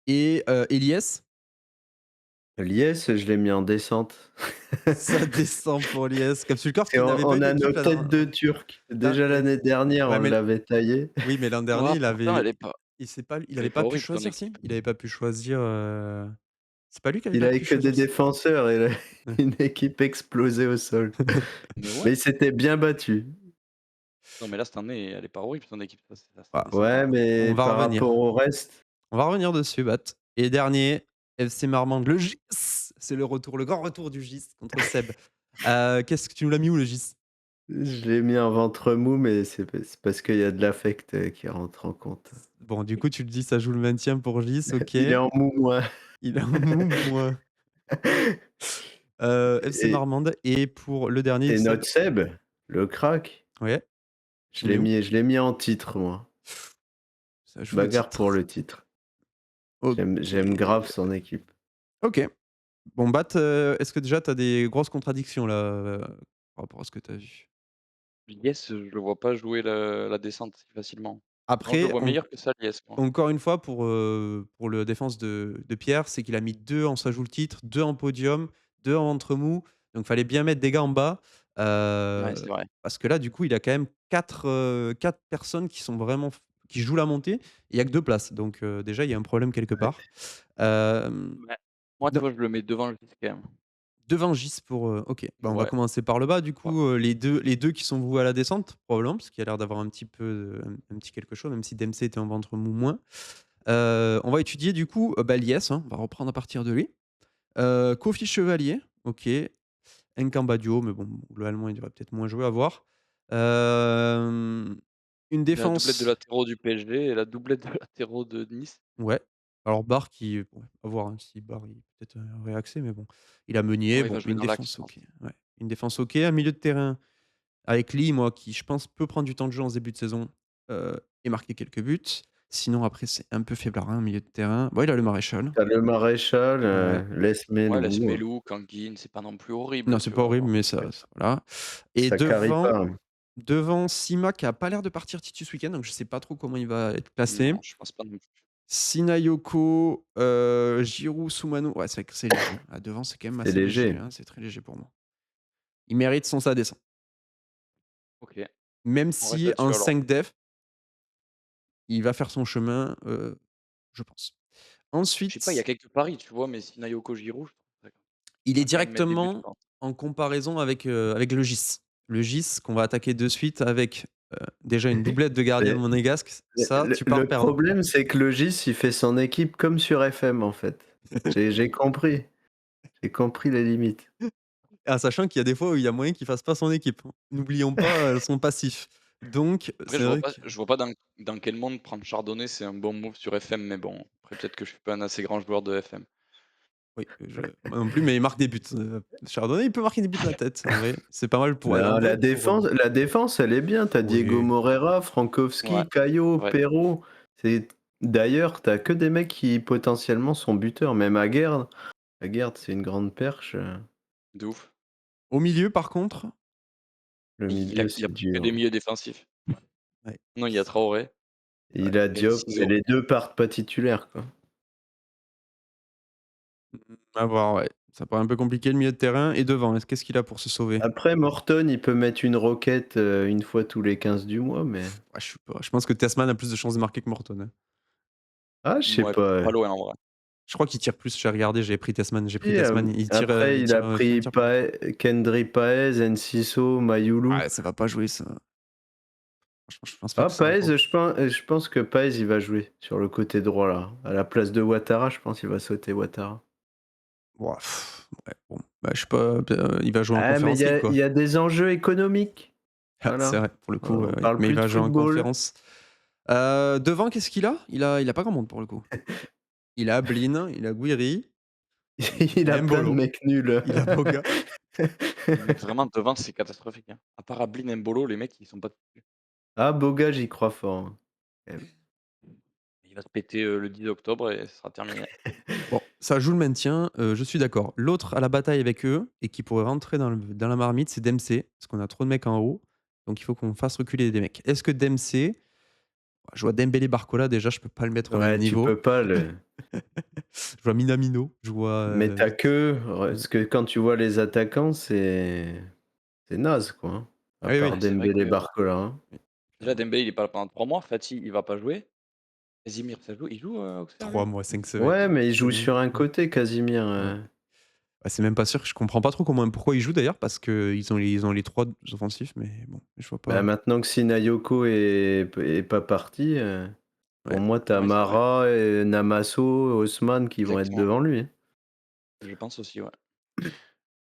et Eliès. Liès, je l'ai mis en descente. Ça descend pour Eliès. Capsule Corp Et qui n'avait pas eu on a nos d'équipe la têtes dernière de Turc. la Déjà et l'année dernière, ouais, on mais l'avait taillé. oui, mais l'an dernier, Ouais, pourtant il elle est avait pas pas pu horrible ton choisir si? équipe. Il avait pas pu choisir, c'est pas lui qui avait Il pas avait pu que des choisir si? défenseurs et là, Ouais. une équipe explosée au sol. Mais ouais, Mais il s'était bien battu. non mais là cette année, elle est pas horrible ton équipe, ça Bah, descend Ouais, pas. on mais va par rapport revenir. au reste, On va revenir dessus, Bat et dernier, FC Marmande, le GIS. C'est le retour, le grand retour du GIS contre Seb. Qu'est-ce que tu nous l'as mis où le GIS? je l'ai mis en ventre mou, mais c'est parce qu'il y a de l'affect, qui rentre en compte. Bon, du coup, tu le dis, ça joue le maintien pour GIS, OK. Il est en mou moins. Il a un mou moins. FC Et Marmande et pour le dernier, et Seb? notre Seb, le crack, Ouais, tu le mets où? je l'ai mis en titre, moi. Ça joue le Bagarre pour titre. le titre. J'aime grave OK. son équipe. OK. Bon, Bat, est-ce que déjà tu as des grosses contradictions là, par rapport à ce que tu as vu? Liès, je le vois pas jouer la descente si facilement. Moi je le Après, vois meilleur que ça Liès, moi. encore une fois, pour le défense de Pierre, c'est qu'il a mis 2 en ça joue le titre, 2 en podium, 2 en ventre mou, donc fallait bien mettre des gars en bas, Ouais, c'est vrai. parce que là, du coup, il a quand même 4 personnes qui sont vraiment qui jouent la montée et il y a que 2 places, donc déjà, il y a un problème quelque Ouais. part. Hem, Ouais. Moi, tu don vois, je le mets devant le Nice quand même. Devant Gis pour, OK. Bah, on va Ouais, commencer par le bas du ouais. coup, les deux qui sont voués à la descente probablement, parce qu'il y a l'air d'avoir un petit peu, un petit quelque chose, même si Dempsey était en ventre mou moins. On va étudier du coup, bah, Liès, hein, on va reprendre à partir de lui. Kofi Chevalier, OK. Nkamba Duo, mais bon, globalement, il devrait peut-être moins jouer, à voir. Hem, une La doublette de défense latéraux du PSG et la doublette de latéraux de Nice. ouais. Alors Barr qui, bon, à voir, hein, si Barr il peut être, réaxé, mais bon. Il a Meunier, Ouais, il va bon, jouer une dans l'axe, je défense pense. OK, ouais. Une défense OK, un milieu de terrain avec Lee, moi, qui je pense peut prendre du temps de jeu en ce début de saison, et marquer quelques buts. Sinon après c'est un peu faiblard, hein, milieu de terrain. Bon, il a le Maréchal. Tu le Maréchal, Ouais. Ouais, Lesmelou, Lesmelou, Kangin, c'est pas non plus Non, horrible, c'est tu pas horrible, vois? mais Après ça voilà et ça carie pas, hein. devant Sima qui a pas l'air de partir Titus ce week-end, donc je sais pas trop comment il va être placé. non, je pense pas non plus. Sinayoko, Giroud, Soumano, ouais, c'est vrai que c'est léger. À devant, c'est quand même C'est assez léger, léger. hein, c'est très léger pour moi. Il mérite son ça descend. OK, Même on reste si là-dessus en alors. 5 def, il va faire son chemin, je pense. Je sais pas, il y a Ensuite, quelques paris, tu vois? Mais Sinayoko Giroud, je trouve que il ça est va quand même mettre des buts, directement quoi. en comparaison avec le GIS. Le GIS qu'on va attaquer de suite avec, déjà une doublette de gardien de Mais monégasque, ça, tu pars le perdant. problème, c'est que le GIS, il fait son équipe comme sur FM, en fait. J'ai compris. J'ai compris les limites. Ah, sachant qu'il y a des fois où il y a moyen qu'il fasse pas son équipe, hein. N'oublions pas, son passif. Donc Après c'est vrai que je vois pas dans quel monde prendre Chardonnay, c'est un bon move sur FM, mais bon, après peut-être que je suis pas un assez grand joueur de FM. oui, moi non plus, mais il marque des buts. Chardonnay, il peut marquer des buts de la tête, en vrai. C'est pas mal pour en Non, vrai pour, la défense, elle est bien. Tu as Diego oui, Moreira, Ouais, Frankowski, Caio, ouais, Perraud. C'est d'ailleurs, tu as que des mecs qui potentiellement sont buteurs, même Aguerd. Aguerd, c'est une grande perche, de ouf. Mmh. au milieu, par contre, Le milieu, Il y a c'est que des dur. milieux défensifs. ouais, Non, il y a Traoré, Il a il y a Diop, mais Ciseaux. les 2 partent pas titulaires, quoi. à voir, ouais. Ça paraît un peu compliqué le milieu de terrain et devant, qu'est-ce qu'il a pour se sauver? Après Morton, il peut mettre une roquette, 1 fois tous les 15 du mois, mais Ouais, je sais pas, je pense que Tasman a plus de chances de marquer que Morton, hein. ah, je sais Mouais, pas, pas loin en vrai. Je crois qu'il tire plus, j'ai regardé, j'ai pris Si, Tasman, il tire, après il a il pris tire plus. Kendry Paez, Enciso, Mayoulou. Ouais, ça va pas jouer ça. Franchement, je pense pas Ah, que ça va Paez, beaucoup. je pense que Paez, il va jouer sur le côté droit, là. À la place de Ouattara, je pense qu'il va sauter Ouattara. Ouah, ouais, bon, bah, je sais pas, il va jouer en Ah, mais Conference League, il quoi. y a des enjeux économiques. Ah, c'est Voilà. vrai, pour le coup, On oui, parle mais il plus de va jouer en football. conférence. Devant, qu'est-ce qu'il a? Il a pas grand monde, pour le coup. Il a Blin, il a Guiri, Il il a a plein de Embolo, mecs nuls. il a Boga. Mais vraiment devant, c'est catastrophique, hein. À part Ablin et Mbolo, les mecs, ils sont pas dessus. Ah, Boga, j'y crois fort, hein. Il va se péter, le 10 octobre et ce sera terminé. Bon, ça joue le maintien, je suis d'accord. L'autre à la bataille avec eux et qui pourrait rentrer dans la marmite, c'est Dempsey, parce qu'on a trop de mecs en haut, donc il faut qu'on fasse reculer des mecs. Est-ce que Dempsey je vois Dembélé, Barcola, déjà, je peux pas le mettre au même Ouais, tu niveau. peux pas le Je vois Minamino, je vois, mais tu que mmh. parce que quand tu vois les attaquants, c'est naze, quoi, hein, à Oui, part oui, Ah, c'est vrai Dembélé, que Barcola, hein. oui, déjà clairement. Dembélé, il est pas là pendant 3 mois, Fati, il va pas jouer. Casimir, ça joue il joue, Auxerre 3 lui? mois, 5 semaines, Ouais, mais il c'est joue bon. sur un Mmh, côté Casimir, ouais. Bah, c'est même pas sûr, je comprends pas trop pourquoi ils jouent d'ailleurs parce qu'ils ont les 3 offensifs, mais bon, je vois bah, pas. maintenant que Sinayoko est pas parti, pour Ouais, moi, tu as Ouais, c'est vrai. Mara et Namasso, Osman qui vont être Exactement. devant lui, hein. Je pense aussi, ouais.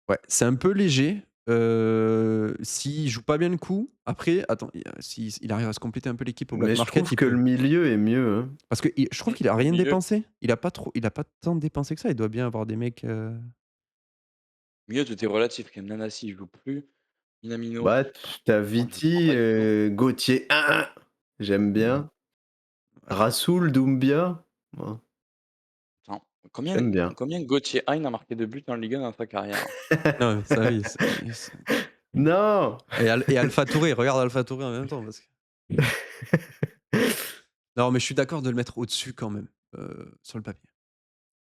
ouais, c'est un peu léger, s'il joue pas bien le coup, après attends, s'il arrive à se compléter un peu l'équipe au black Mais je market, trouve il que le peut. milieu est mieux, hein. Parce que je trouve qu'il a Le rien milieu dépensé. Il a pas tant dépensé que ça, il doit bien avoir des mecs, milieu tout est relatif quand même. Nanasi, il joue plus. Minamino, Bah, tu as moi je le sens Viti, pas du tout. Gauthier, j'aime bien. ouais. Rassoul, Doumbia, moi, Attends, j'aime bien. combien Gauthier Hein a marqué de buts en Ligue 1 dans sa carrière? Non, mais ça oui, c'est Non! et Alpha Touré, regarde Alpha Touré en même temps parce que non, mais je suis d'accord de le mettre au-dessus quand même, sur le papier.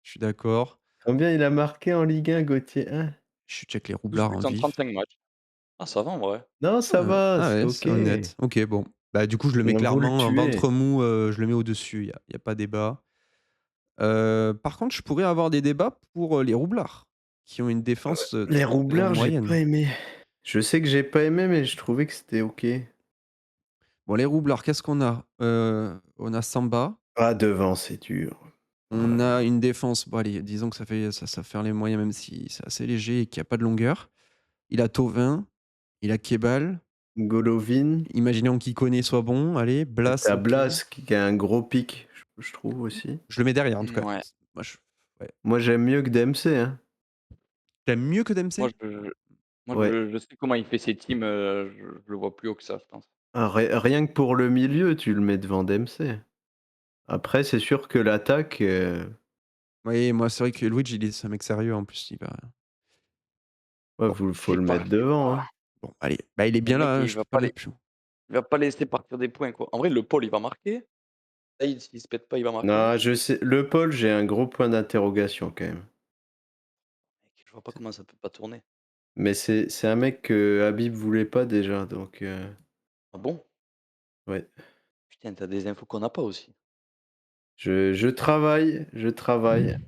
Je suis d'accord. Combien il a marqué en Ligue 1, Gauthier? Je check les 12 roublards buts en en vif. 35 matchs. Ah ça va en vrai. Non, ça va, Ah c'est ouais, OK. c'est honnête. OK, bon. Bah, du coup, je le mets On veut le clairement en tuer. ventre mou, je le mets au-dessus, il y a pas débat. Par contre, je pourrais avoir des débats pour, les roublards, qui ont une défense, Les trop roublards, j'ai pas moyenne. aimé. Je sais que j'ai pas aimé, mais je trouvais que c'était OK. Bon, les roublards, qu'est-ce qu'on a? On a Samba, Ah, devant, c'est dur. Oh là on a là. une défense, bon allez, disons que ça fait les moyens même si c'est assez léger et qu'il y a pas de longueur. Il a Thauvin, il a Kebal, Golovin, imaginons qu'Ikoné soit bon, allez, et Blas, tu OK. Blas qui a un gros pic, je trouve aussi. Je le mets derrière en tout cas. Ouais. Moi je ouais. Moi, j'aime mieux que Dempsey, hein. Tu mieux que Moi Dempsey? je moi Ouais. je sais comment il fait ses teams, je le vois plus haut que ça, je pense. Ah, rien que pour le milieu, tu le mets devant Dempsey. Après, c'est sûr que l'attaque, Oui, moi c'est vrai que Luigi, c'est un mec sérieux en plus, il va ouais, bon, faut le Je mettre sais devant, pas. hein. bon allez, bah, il est Le bien mec, là, je peux pas le mettre plus haut. il va pas laisser partir des points, quoi. En vrai, Le Paul, il va marquer. Saïd, s'il se pète pas, il va marquer. Non, je sais, Le Paul, j'ai un gros point d'interrogation quand même. Mec, je vois pas comment ça peut pas tourner. Mais c'est un mec que Habib voulait pas déjà, donc Ah bon? ouais. Putain, tu as des infos qu'on n'a pas aussi. Je travaille, je travaille.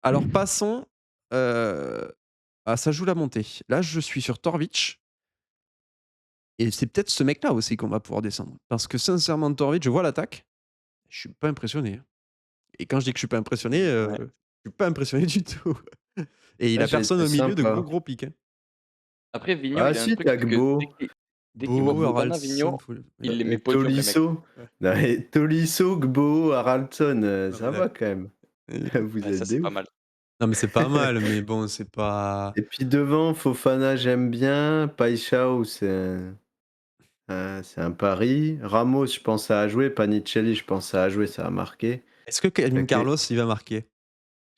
Alors passons, ça joue la montée. Là, je suis sur Torwich et c'est peut-être ce mec-là aussi qu'on va pouvoir descendre. Parce que sincèrement, Torwich, je vois l'attaque, je suis pas impressionné, hein. Et quand je dis que je suis pas impressionné, Ouais. je suis pas impressionné du tout. Et il Ah, a personne c'est au milieu de sympa. gros pics, hein. Après, Vigno, Ah il a un si, truc, tu c'est que Gbo dès qu'il voit Beau, Fofana, Haraldson, Vigno, faut ouais, il les met podium, les mecs. Tolisso. ouais, Non, mais Tolisso, Gbo, Haraldson, non ça mais va quand même. Vous Ouais, ça, êtes c'est des pas ouf. mal. non mais c'est pas mal, mais bon, c'est pas Et puis devant, Fofana, j'aime bien. Paixão, c'est un pari. Ramos, je pense à jouer. Panicelli, je pense à jouer, ça a marqué. est-ce que Kevin OK. Carlos, il va marquer?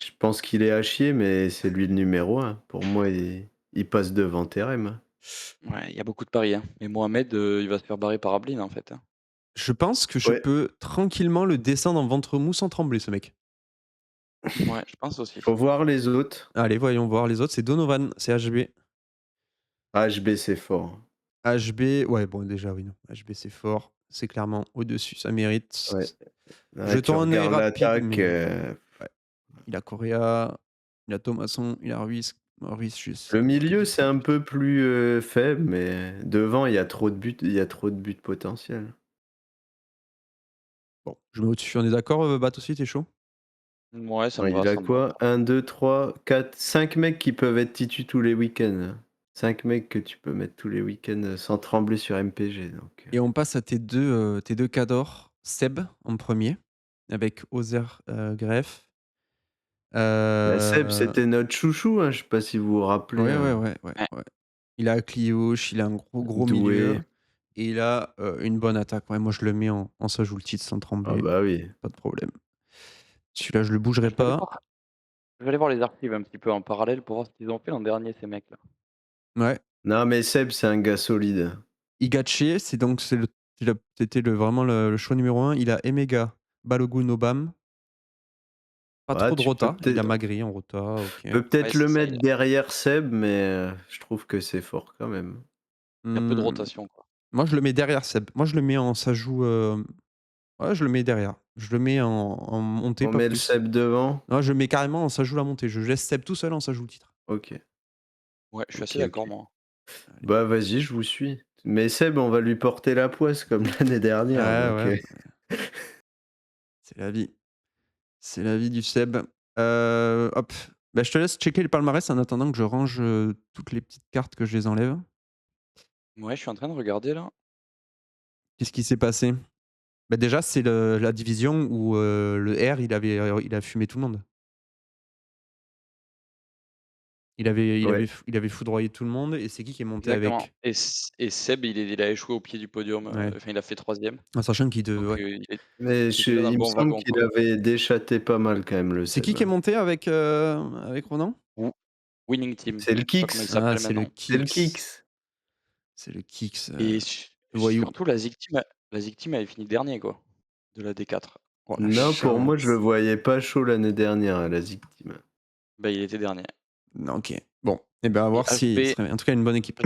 Je pense qu'il est à chier, mais c'est lui le numéro un. Pour moi, il passe devant Terem, hein. Ouais, il y a beaucoup de paris, hein. Et Mohamed, il va se faire barrer par Ablin, en fait, hein. Je pense que je Ouais, peux tranquillement le descendre en ventre mou sans trembler, ce mec. Ouais, je pense aussi. faut voir les autres. Allez, voyons voir les autres, c'est Donovan, c'est HB. HB, c'est fort. HB, ouais, bon, déjà, oui, non. HB, c'est fort. C'est clairement au-dessus, ça mérite. Ouais. Ouais, tu Jetons un œil regardes rapide, l'attaque. mais ouais. Il a Correa, il a Thomasson, il a Ruiz. Ruiz, Le c'est milieu, c'est compliqué. un peu plus faible, mais devant, il y a trop de buts, il y a trop de buts potentiels. Bon, je mets au-dessus, on est d'accord, Bat aussi, t'es chaud? Ouais, ça me Ouais, va, il a ça me va. quoi? Un, deux, trois, quatre, 5 mecs qui peuvent être titus tous les week-ends. 5 mecs que tu peux mettre tous les week-ends, sans trembler sur MPG donc Et on passe à tes 2 cadors. Seb en premier avec Ozer, Greff. bah, Seb, Heu, c'était notre chouchou, hein, je sais pas si vous vous rappelez, Ouais, ouais. Il a Cliouche, il a un gros milieu Doué. et il a, une bonne attaque. Ouais, moi je le mets en ça joue le titre sans Ah trembler, bah oui. pas de problème. Celui-là, je le je bougerai vais aller pas. voir je vais aller voir les archives un petit peu en parallèle pour voir ce qu'ils ont fait l'an dernier, ces mecs-là. Ouais. Non, mais Seb, c'est un gars solide. Igaché, c'était vraiment le choix numéro un. Il a Emega, Balogun, Obam. Pas Ouais, trop de tu peux rota. Il a peut-être Magri en rota, OK. peut-être Ouais, le c'est ça, mettre derrière Seb, mais je trouve que c'est fort quand même. il y a peu de Mmh, rotation, quoi. moi je le mets derrière Seb. Moi je le mets en ça joue, ouais, je le mets derrière. Je le mets en montée, On pas met le plus. Seb devant? Non, je le mets carrément en ça joue la montée. Je laisse Seb tout seul en ça joue le titre. OK, Ouais, je suis assez OK. d'accord, moi. Allez. Bah, vas-y, je vous suis. Mais Seb, on va lui porter la poisse comme l'année dernière, Ouais, donc ouais, c'est la vie. C'est la vie du Seb. Hop, bah, je te laisse checker le palmarès en attendant que je range, toutes les petites cartes, que je les enlève. Ouais, je suis en train de regarder là. Qu'est-ce qui s'est passé? Bah, déjà, c'est la division où, le R, il a fumé tout le monde. ouais. Il avait foudroyé tout le monde et c'est qui est monté Exactement avec? et Seb, il a échoué au pied du podium, Ouais, enfin, il a fait 3e, en sachant qu'il de donc ouais. Mais il était déjà dans le il me bon semble wagon, qu'il quoi. avait déchatté pas mal quand même, le C'est Seb, qui est hein. monté avec Ronan? Ou Winning Team, C'est le je sais pas comment il Kix, Ah, s'appelle c'est le maintenant c'est le Kix. Kix. C'est le Kix, et voyou. surtout la Zik Team avait fini dernier, quoi, de la D4. Oh la Non, pour moi, je le chance. voyais pas chaud l'année dernière à la Zik Team. Bah, il était dernier Non, OK. Bon, et ben, à et voir s'il serait en tout cas une bonne équipe.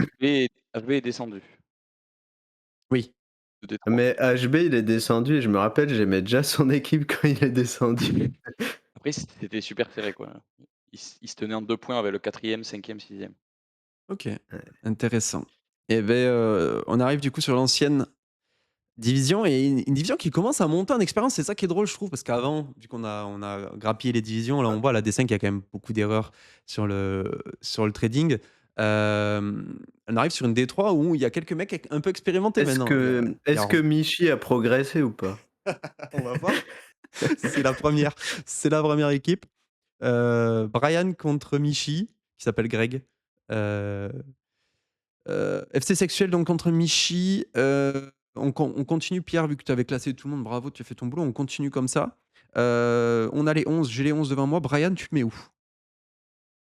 HB est descendu Oui. de D3. Mais HB, il est descendu et je me rappelle, j'aimais déjà son équipe quand il est descendu. Après c'était super serré, quoi. Il se tenait en 2 points avec le 4e, 5e, 6e. OK, intéressant. Et beh, on arrive du coup sur l'ancienne division et une division qui commence à monter en expérience. C'est ça qui est drôle, je trouve, parce qu'avant, vu qu'on a grappillé les divisions, là, on voit la D5, il y a quand même beaucoup d'erreurs sur le trading. On arrive sur une D3 où il y a quelques mecs un peu expérimentés maintenant. Il y Est-ce a que Michi a progressé ou pas? On va voir. C'est la première, c'est la première équipe. Brian contre Michi, qui s'appelle Greg. Heu FC Sexuel donc contre Michi. On continue Pierre, vu que tu avais classé tout le monde, bravo, tu as fait ton boulot, on continue comme ça. On a les 11, j'ai les 11 devant moi. Brian, tu te mets où?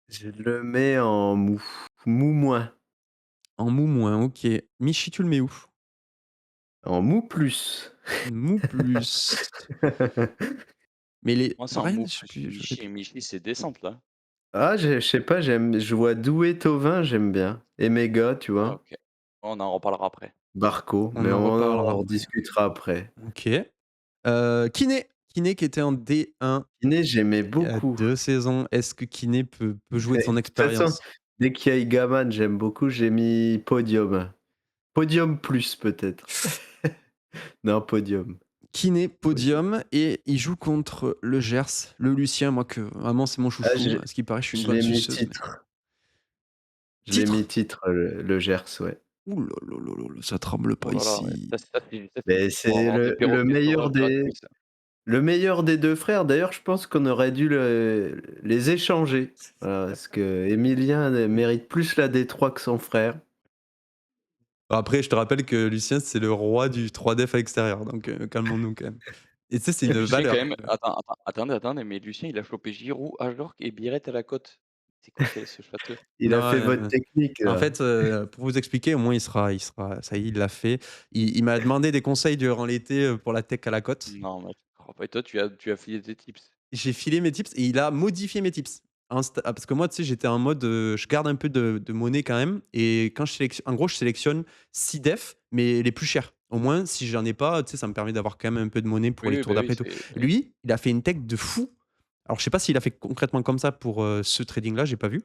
Je le mets en mou. Mou moins. En mou moins, OK. Michi, tu le mets où? En mou plus. Mou plus. Mais les Moi, c'est en Brian, mou je sais plus. plus, je sais plus. J Michi, c'est descente, là. Ah, je sais pas, je vois Doué, Tovin, j'aime bien et Méga, tu Ah vois? OK. On en reparlera après. Barco, On mais en on reparlera en après. rediscutera après. OK. Kiné. Kiné qui était en D1 Kiné, j'aimais il y a beaucoup. 2 saisons. Est-ce que Kiné peut jouer de Mais son de toute façon, expérience? dès qu'il y a Igaman, j'aime beaucoup, j'ai mis podium. Podium plus peut-être. Non, podium, Kiné, podium. podium et il joue contre le Gers, le Lucien, moi que vraiment c'est mon Ah, chouchou. À ce qui paraît, je suis une je bonne l'ai mis suceuse, mais titre. Je l'ai mis titre? titre, le Gers, ouais. Ouh là là là là là, ça tremble Oh pas là là, ouais, ici. ça c'est Mais pour c'est avoir des le perroquets meilleur sauvages des gratuits, ça. le meilleur des 2 frères. D'ailleurs, je pense qu'on aurait dû les échanger. Voilà, parce qu'Emilien mérite plus la D3 que son frère. Après, je te rappelle que Lucien, c'est le roi du 3 def à l'extérieur, donc calmons-nous quand même. Et tu sais, c'est une Lucien quand valeur. même attendez, mais Lucien, il a chopé Giroud, Ajorc et Biret à la cote. C'est quoi ce châteux? Il a Non, fait votre technique, en là. fait, pour vous expliquer, au moins il sera ça y est, il l'a fait. Il m'a demandé des conseils durant l'été, pour la tech à la cote. Non, mais je crois pas et toi tu as filé tes tips? J'ai filé mes tips et il a modifié mes tips. Parce que moi, tu sais, j'étais en mode, je garde un peu de monnaie quand même et quand en gros, je sélectionne 6 defs, mais les plus chers. Au moins, si j'en ai pas, tu sais, ça me permet d'avoir quand même un peu de monnaie pour Oui, les oui, tours bah, oui, d'après et tout. Lui, il a fait une tech de fou. Alors, je sais pas s'il a fait concrètement comme ça pour, ce trading-là, j'ai pas vu,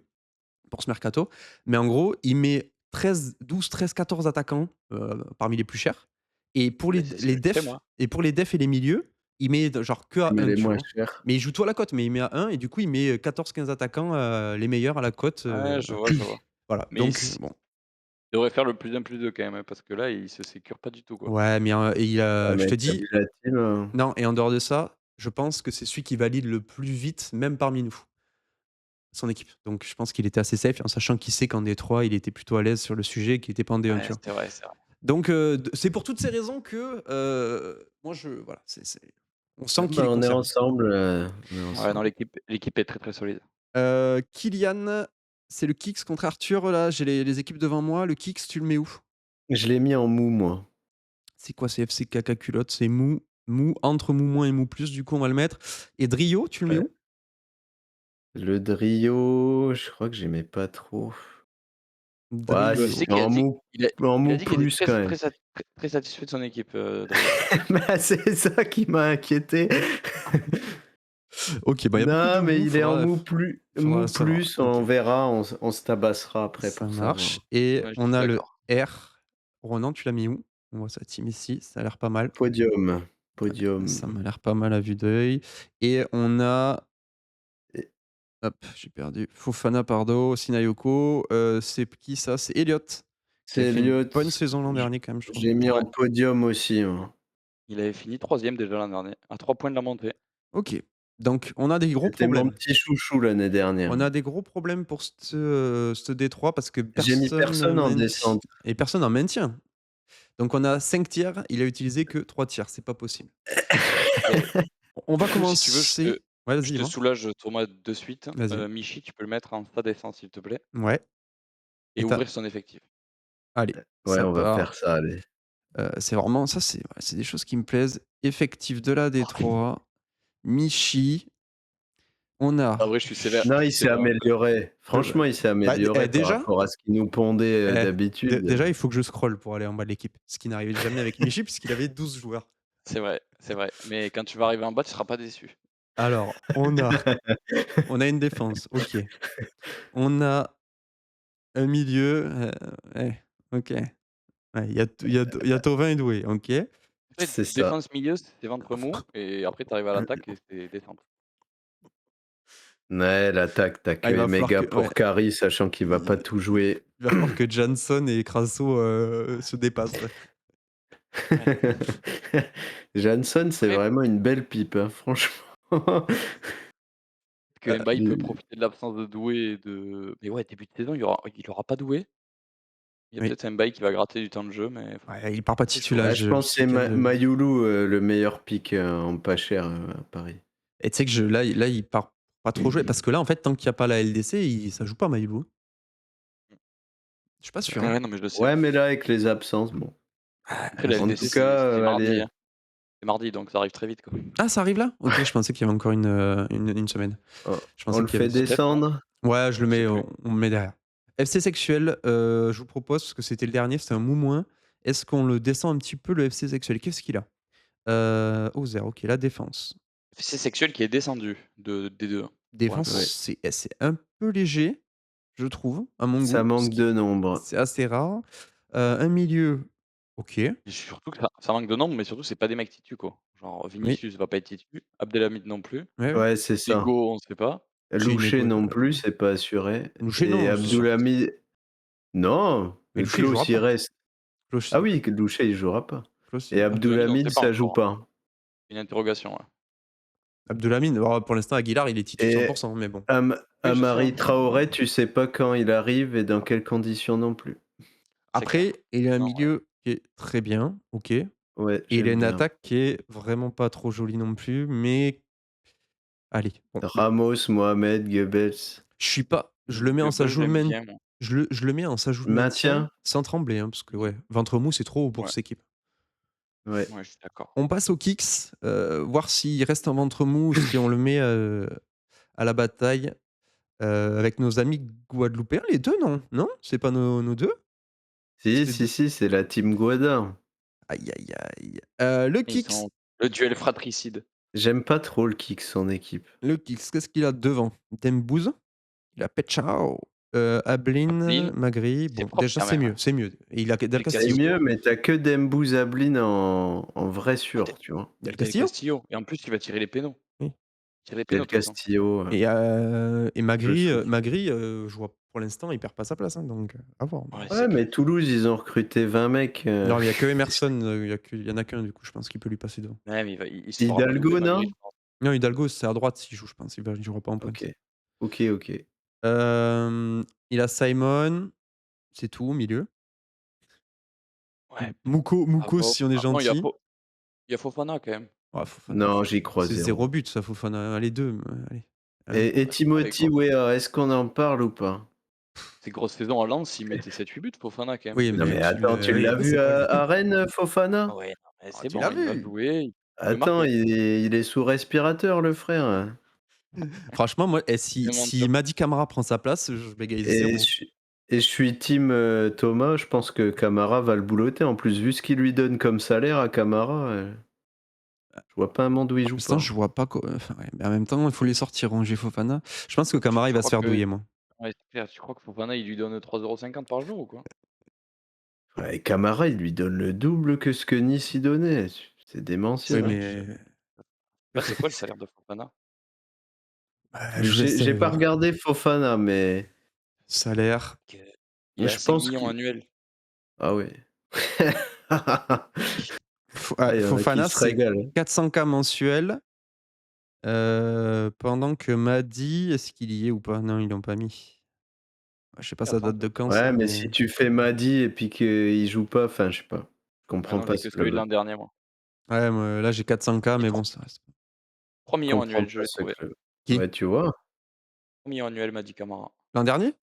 pour ce mercato. Mais en gros, il met 13, 12, 13, 14 attaquants, parmi les plus chers et pour bah, c'est ce que je fais moi. les defs et les milieux, il met genre que à Mais 1, les tu moins vois? chers. Mais il joue tout à la cote, mais il met à 1 et du coup, il met 14-15 attaquants, les meilleurs à la cote, Ouais, je vois. voilà, Mais donc bon. il devrait faire le plus un plus 2 quand même, hein, parce que là, il se sécure pas du tout, quoi. Ouais, mais et il Ouais, a je mais te tu as vu dis la team, non et en dehors de ça, je pense que c'est celui qui valide le plus vite, même parmi nous, son équipe. Donc je pense qu'il était assez safe en sachant qu'il sait qu'en D3, il était plutôt à l'aise sur le sujet, qu'il était pas en D1, Ouais, tu vois? c'est vrai, c'est vrai. Donc c'est pour toutes ces raisons que, moi je voilà, on ah sent qu'il est bah, concerné. on est Ouais, non, ensemble. l'équipe est très, très solide. Kylian, c'est le Kicks contre Arthur là, j'ai les équipes devant moi. Le Kicks, tu le mets où? Je l'ai mis en mou, moi. C'est quoi? C'est FC caca culotte, c'est mou, entre mou moins et mou plus, du coup on va le mettre et Drio, tu le mets Ouais. où? Le Drio, je crois que j'aimais pas trop. Ouais, Tu Drio. sais qu'il a dit En il a mou dit qu'il était plus quand même. très satisfait de son équipe, Drio. Bah, c'est ça qui m'a inquiété. OK, bah, il y a beaucoup de Non, mais mou, il est en faudra mou savoir. plus, OK, on verra, on se tabassera après ça pour marche savoir. et Ouais, je on suis a le d'accord. R. Ronan, tu l'as mis où? On voit sa team ici, ça a l'air pas mal. Podium, Ça podium. m'a l'air pas mal à vue d'œil et on a Et hop, j'ai perdu. Fofana, Pardo, Sinayoko, c'est qui ça? C'est Elliott, qui c'est a fait une Elliott, bonne saison l'an j dernier quand même, je trouve. j'ai mis Ouais, en podium aussi, moi. il avait fini 3e déjà l'an dernier, à 3 points de la montée. OK, donc on a des gros C'était mon problèmes. petit chouchou l'année dernière. On a des gros problèmes pour ce D3 parce que J'ai mis personne ne personne en maintient descente. et personne en maintient. Donc on a 5 tiers, il a utilisé que 3 tiers, c'est pas possible. Et On va si tu veux, commencer ouais, vas-y, je te dis-moi. soulage, Thomas, de suite. Vas-y. Michi, tu peux le mettre en stade défense, s'il te plaît, Ouais et et tu ouvrir son effectif. allez, Ouais, ça on va part. faire ça, allez. C'est vraiment ça, c'est des choses qui me plaisent. Effectif de la D3, Michi, on En a vrai, je Non, il suis s'est sévère un peu. amélioré. de Franchement, il s'est bah, amélioré par déjà, rapport à ce qu'il nous pondait, d'habitude. déjà, il faut que je scrolle pour aller en bas de l'équipe, ce qui n'arrivait jamais avec Michi puisqu'il avait 12 joueurs. C'est vrai, mais quand tu vas arriver en bas, tu seras pas déçu. Alors, on a une défense, OK. On a un milieu, ouais, OK. Ouais, il y a Thauvin et Doué, OK. En fait, C'est ça. défense, milieu, c'est ventre mou et après tu arrives à l'attaque et c'est descente. Ouais, l'attaque, tu Ah, que il va falloir Emega que ouais, pour carry, sachant qu'il va pas il tout jouer. il va falloir que Johnson et Crasso, se dépassent, ouais. Ouais. Johnson, c'est Après, vraiment une belle pipe, hein, franchement. que Mbaye peut Lui profiter de l'absence de Doué et de mais ouais, début de saison, il aura pas Doué. Il y a Oui. peut-être Mbaye qui va gratter du temps de jeu, mais Ouais, il part pas c'est chaud. je titulage, pense que ce c'est week-end, Mayoulou, le meilleur pick, en pas cher, à Paris. et tu sais que là, il part pas trop jouer parce que là, en fait, tant qu'il y a pas la LDC, ça joue pas Maïlou, hein. Je suis pas sûr, Ouais, hein. ouais, non, mais je le sais. Ouais, mais là, avec les absences, bon. Après la En LDC, tout cas, c'est mardi, allez, hein. C'est mardi, donc ça arrive très vite, quoi. Ah, ça arrive là? OK, je pensais qu'il y avait encore une semaine. Je on pensais le qu'il y avait fait Peut-être, non? descendre. ouais, je le Je sais mets, plus. on le met derrière. FC Sexuel, je vous propose, parce que c'était le dernier, c'était un mou moins. Est-ce qu'on le descend un petit peu le FC Sexuel? Qu'est-ce qu'il a? Oh 0, OK, la défense. C'est Sexuel qui est descendu de D2 pour Défense, info. Ouais, c'est un peu léger, je trouve, à mon ça goût, ce manque qui de nombre. c'est assez rare. Un milieu, OK, Et surtout que ça manque de nombre, mais surtout c'est pas des mecs titus, quoi. Genre oui, Vinicius va pas être titu, Abdelhamid non plus, ouais, ouais. Ouais, c'est ça. Ego on sait pas. Louché Chinégo, non plus, c'est pas assuré Louché et non, c'est sûr. Abdoulhamid non, Mais Louché, il Klaus jouera il pas. reste. Klaus, Ah oui, que Louché il jouera pas et Abdelhamid on Abdoulhamid sait pas ça joue encore. pas Une interrogation, ouais. Abdelhamid, alors pour l'instant, Aguilar, il est titu et 100 mais bon. Oui, je sais, hein, Amari Traoré, tu sais pas quand il arrive et dans quelles conditions non plus. c'est clair. Après, il a un Non, ouais. milieu qui est très bien, OK, et Ouais, il a j'aime une bien. attaque qui est vraiment pas trop jolie non plus, mais allez, bon, Ramos, Mohamed, Goebbels. je le mets en Goebbels, s'ajoute j'aime main bien moi. je le mets en s'ajoute maintien Maintien? sans trembler, hein, parce que Mmh. ouais, ventre mou, c'est trop haut pour Ouais, cette équipe. Ouais. ouais, je suis d'accord. On passe au kicks, voir s'il reste en ventre mou ou si on le met, à la bataille, avec nos amis guadeloupéens, les 2 non? Non? C'est pas nos 2? Si, C'est si, 2 si, c'est la team Guadin. aïe, aïe, aïe. Le Ils kicks sont le duel fratricide. J'aime pas trop le kick son équipe. qu'est-ce qu'il a devant? Dembouz, il a Petchao. Ablin, Ablin, Magri, c'est bon, propre déjà quand même, hein. c'est mieux et il a Del Del C'est Castillo. mieux, Castillo. mais tu que Dembouz Zablin en vrai Ah sûr, tu vois? Del Del Castillo? Castillo et en plus il va tirer les pénaux. Oui Il tire les Del pénaux tout le temps. Castillo, et le Magri, souffle. je vois pour l'instant, il perd pas sa place, hein, donc à voir, mais Ouais, Ouais, c'est clair. mais Toulouse, ils ont recruté 20 mecs, non, mais il y a que Emerson, il y en a qu'un du coup, je pense qu'il peut lui passer devant. Ouais, mais il se fera pas doubler Hidalgo, Magri, je non? pense. Non, Hidalgo, c'est à droite s'il joue, je pense, il jouera pas en OK. pointe. OK. Il a Simon, c'est tout au milieu. Ouais, Mouko si on est non, gentil. il y a Fofana quand même. Ah Fofana, Non, j'y crois c'est 0 zéro. but ça Fofana, allez 2, allez, allez. Et Ouais, allez Timothy quoi. Weah, est-ce qu'on en parle ou pas? Ses grosses saisons à Lens, il mettait 7-8 buts Fofana quand même. Oui, Non, mais mais tu attends, tu oui, l'as mais vu c'est pas lui. à Rennes, Fofana? Ouais, non, mais Ah, c'est tu l'as bon, il va vu? jouer, il peut Attends, marquer. il est sous respirateur, le frère, hein. Franchement, moi, Il est si mentir. Mady Camara prend sa place, je bégaye Et 0. je suis team, Thomas, je pense que Camara va le boulotter. En plus, vu ce qu'il lui donne comme salaire à Camara, je vois pas un monde où il Pour joue l'instant, pas. je vois pas enfin, ouais, mais en même temps, il faut les sortir, Rongier, Fofana. Je pense que Camara, il Tu va se crois faire que douiller, moi. ouais, c'est clair, tu crois que Fofana, il lui donne 3,50 € par jour ou quoi? Ouais, Camara, il lui donne le double que ce que Nice y donnait. C'est C'est Oui, démentiel, vrai? hein. Je sais mais pas c'est quoi le salaire de Fofana? je vous laisse J'ai aller pas voir. regardé Fofana, mais Salaire, Que il je a 5 pense 000 000 qu'il annuels. ah ouais. Ah, il y en a qui Fofana, se c'est régalent, hein. 400K mensuels, pendant que Mady, est-ce qu'il y est ou pas? Non, ils l'ont pas mis. Je sais pas ça date 400 de quand Ouais, ça, mais mais si tu fais Mady et puis qu'il joue pas, enfin, je sais pas. Je Ah comprends non, pas j'ai que ce celui de club. l'an dernier moi. ouais, moi, là, j'ai 400K, Et mais 3 bon, ça reste 3 Je 000 000 comprends annuels, je pas l'ai ce trouvé. club. qui? Ouais, tu vois? 3 000 000 annuels Mady Camara. L'an dernier?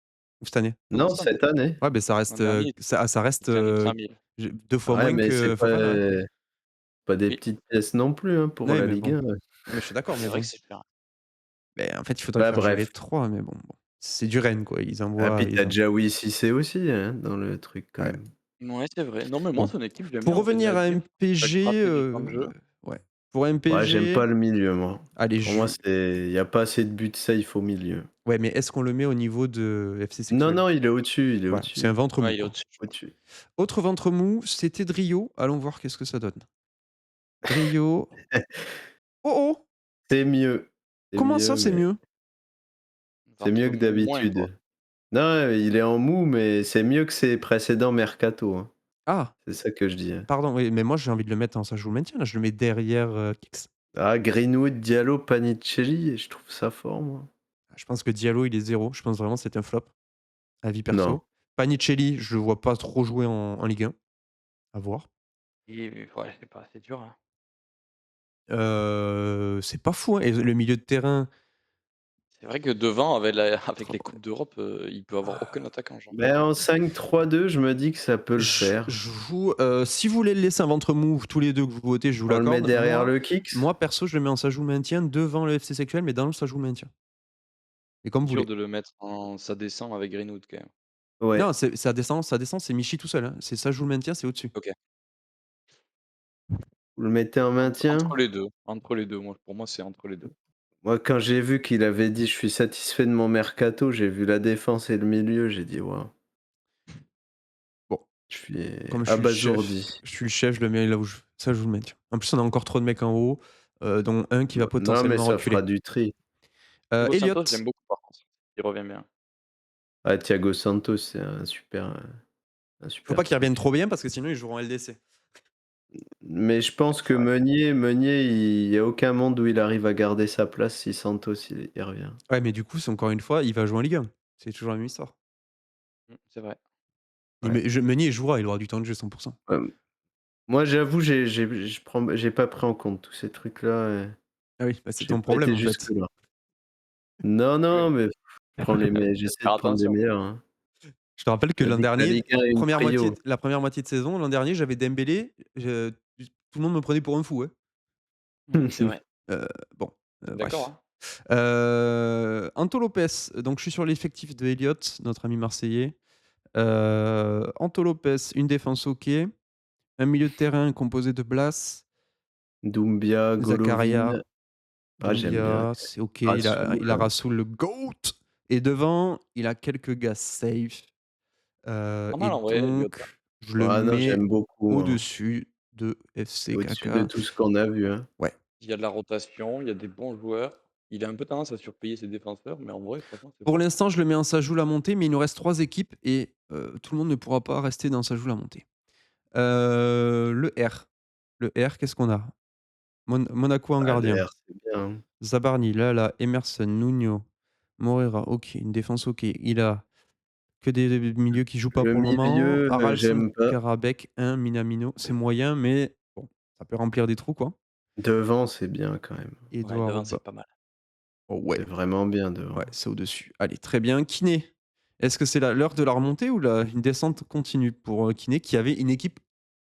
Ou cette année? Non, Non, cette année. cette année. Ouais, beh, ça L'an reste, dernier, ça reste, il gagnait 5 000. 2 fois Ouais, moins mais c'est que Fofana, hein. pas des Oui, petites pièces non plus, hein, pour Oui, la mais Ligue bon. 1. Non, mais je suis d'accord, mais c'est vrai que bon. c'est cher. Beh, en fait, il faudrait Bah, faire jouer les bref. 3, mais bon. C'est du Rennes, quoi. Ah, puis tu Ils as en Diaby Cissé aussi, hein, dans le truc quand ouais. même. Ouais, c'est vrai. Non, mais moi, Bon, son équipe, j'aime pour bien, on fait de revenir la à diff, ça MPG, gratter du temps de jeu. ouais, pour Ouais, j'aime MPG, pas le milieu, moi. allez, Pour moi, il y a pas assez de buts safe au milieu. ouais, mais est-ce qu'on le met au niveau de FC Non, Sexuel? non, il est au-dessus, il est Voilà, c'est un au-dessus, ventre mou, Ouais, il est quoi. au-dessus, je pense. au-dessus. Autre ventre mou, c'était Drio. Allons voir qu'est-ce que ça donne. Drio. Oh, oh! C'est mieux, c'est Comment ça, mieux, c'est mais mieux? c'est mieux Ventre que mou moins, quoi. d'habitude. Non, il est en mou, mais c'est mieux que ses précédents mercato, hein. Ah! C'est ça que je dis, hein. Pardon, oui, mais moi j'ai envie de le mettre en ça joue le maintien, là, je le mets derrière, Kix. Ah, Greenwood, Diallo, Panicelli, je trouve ça fort, moi. Je pense que Diallo, il est 0. Je pense vraiment que c'est un flop, avis Non. perso. Panicelli, je le vois pas trop jouer en Ligue 1, à voir. Et ouais, c'est pas c'est dur, hein. C'est pas fou, hein, et le milieu de terrain, C'est vrai que devant, avec les coupes d'Europe, il peut avoir aucun attaquant, j'ai Mais l'impression. en 5-3-2, je me dis que ça peut le faire. je joue, si vous voulez le laisser un ventre mou, tous les 2 que vous votez, je vous On le met l'accorde. derrière le Kicks? Moi perso, je le mets en ça joue le maintien devant le FC Sexuel, mais dans le ça joue le maintien. Et comme vous Dur voulez. de le mettre en ça descend avec Greenwood quand même. Ouais. Non, ça descend, c'est Michi tout seul, hein. C'est ça joue le maintien, c'est au-dessus. OK. Vous le mettez en maintien? Entre les 2, moi, pour moi, c'est entre les 2. Moi, quand j'ai vu qu'il avait dit: «Je suis satisfait de mon mercato», j'ai vu la défense et le milieu, j'ai dit: «Waouh». Bon. Je suis Comme abasourdi. je suis le chef, je le mets là où je veux. Ça, je vous le maintiens. En plus, on a encore trop de mecs en haut, dont un qui va Non, mais potentiellement ça fera reculer. du tri. Thiago Santos, Elliott, j'aime beaucoup par contre. Il revient bien. Ah, Thiago Santos, c'est un faut pas super qu'il revienne truc. trop bien parce que sinon ils joueront en LDC. Mais je pense que Ouais. Meunier, il y a aucun monde où il arrive à garder sa place si Santos, il revient. Ouais, mais du coup, c'est encore une fois, il va jouer en Ligue 1. C'est toujours la même histoire. C'est vrai. Ouais. Meunier, il jouera, il aura du temps de jeu 100. Ouais, moi, j'avoue, j'ai pas pris en compte tous ces trucs-là, Ah oui, bah, c'est j'ai ton pas problème été en fait. jusque-là. Non, Oui. non, mais je prends j'essaie Faire de prendre les attention. meilleurs, hein. Je te rappelle que On a l'an dit que la dernier, Ligue 1 est une prio. la première moitié de saison, l'an dernier, j'avais Dembélé, tout le monde me prenait pour un fou, hein. C'est vrai. Heu, bon, D'accord, bref. hein. Anto Lopez, donc je suis sur l'effectif de Elliott, notre ami marseillais. Anto Lopez, une défense OK, un milieu de terrain composé de Blas, Doumbia, Zakaria, Golovin. Ah, j'aime bien. Doumbia, c'est OK, Rassoul, il a Rassoul le GOAT et devant, il a quelques gars safe, Pas et mal en vrai, Elliott, hein. donc je le Ah non, mets j'aime beaucoup, hein. au-dessus de C'est FC au-dessus de Kaka. tout ce qu'on a vu, hein. Ouais. Il y a de la rotation, il y a des bons joueurs. Il a un peu tendance à surpayer ses défenseurs, mais en vrai, franchement, c'est Pour fort. l'instant, je le mets en Sajou la montée, mais il nous reste 3 équipes et tout le monde ne pourra pas rester dans Sajou la montée. Le R. Le R, qu'est-ce qu'on a? Monaco en Ah, le gardien. R, c'est bien. Zabarni, Lala, Emerson, Nuno, Morera, OK, une défense OK. Il a que des milieux qui jouent pas Le pour le moment. milieu, Haralson, j'aime pas. Karabekh, Minamino, c'est moyen, mais bon, ça peut remplir des trous, quoi. Devant, c'est bien quand même. Ouais, Edouard devant, Ba c'est pas mal. oh C'est ouais, vraiment bien ouais, devant. c'est au-dessus. Allez, très bien. Kiné. Est-ce que c'est l'heure de la remontée ou une descente continue pour, Kiné qui avait une équipe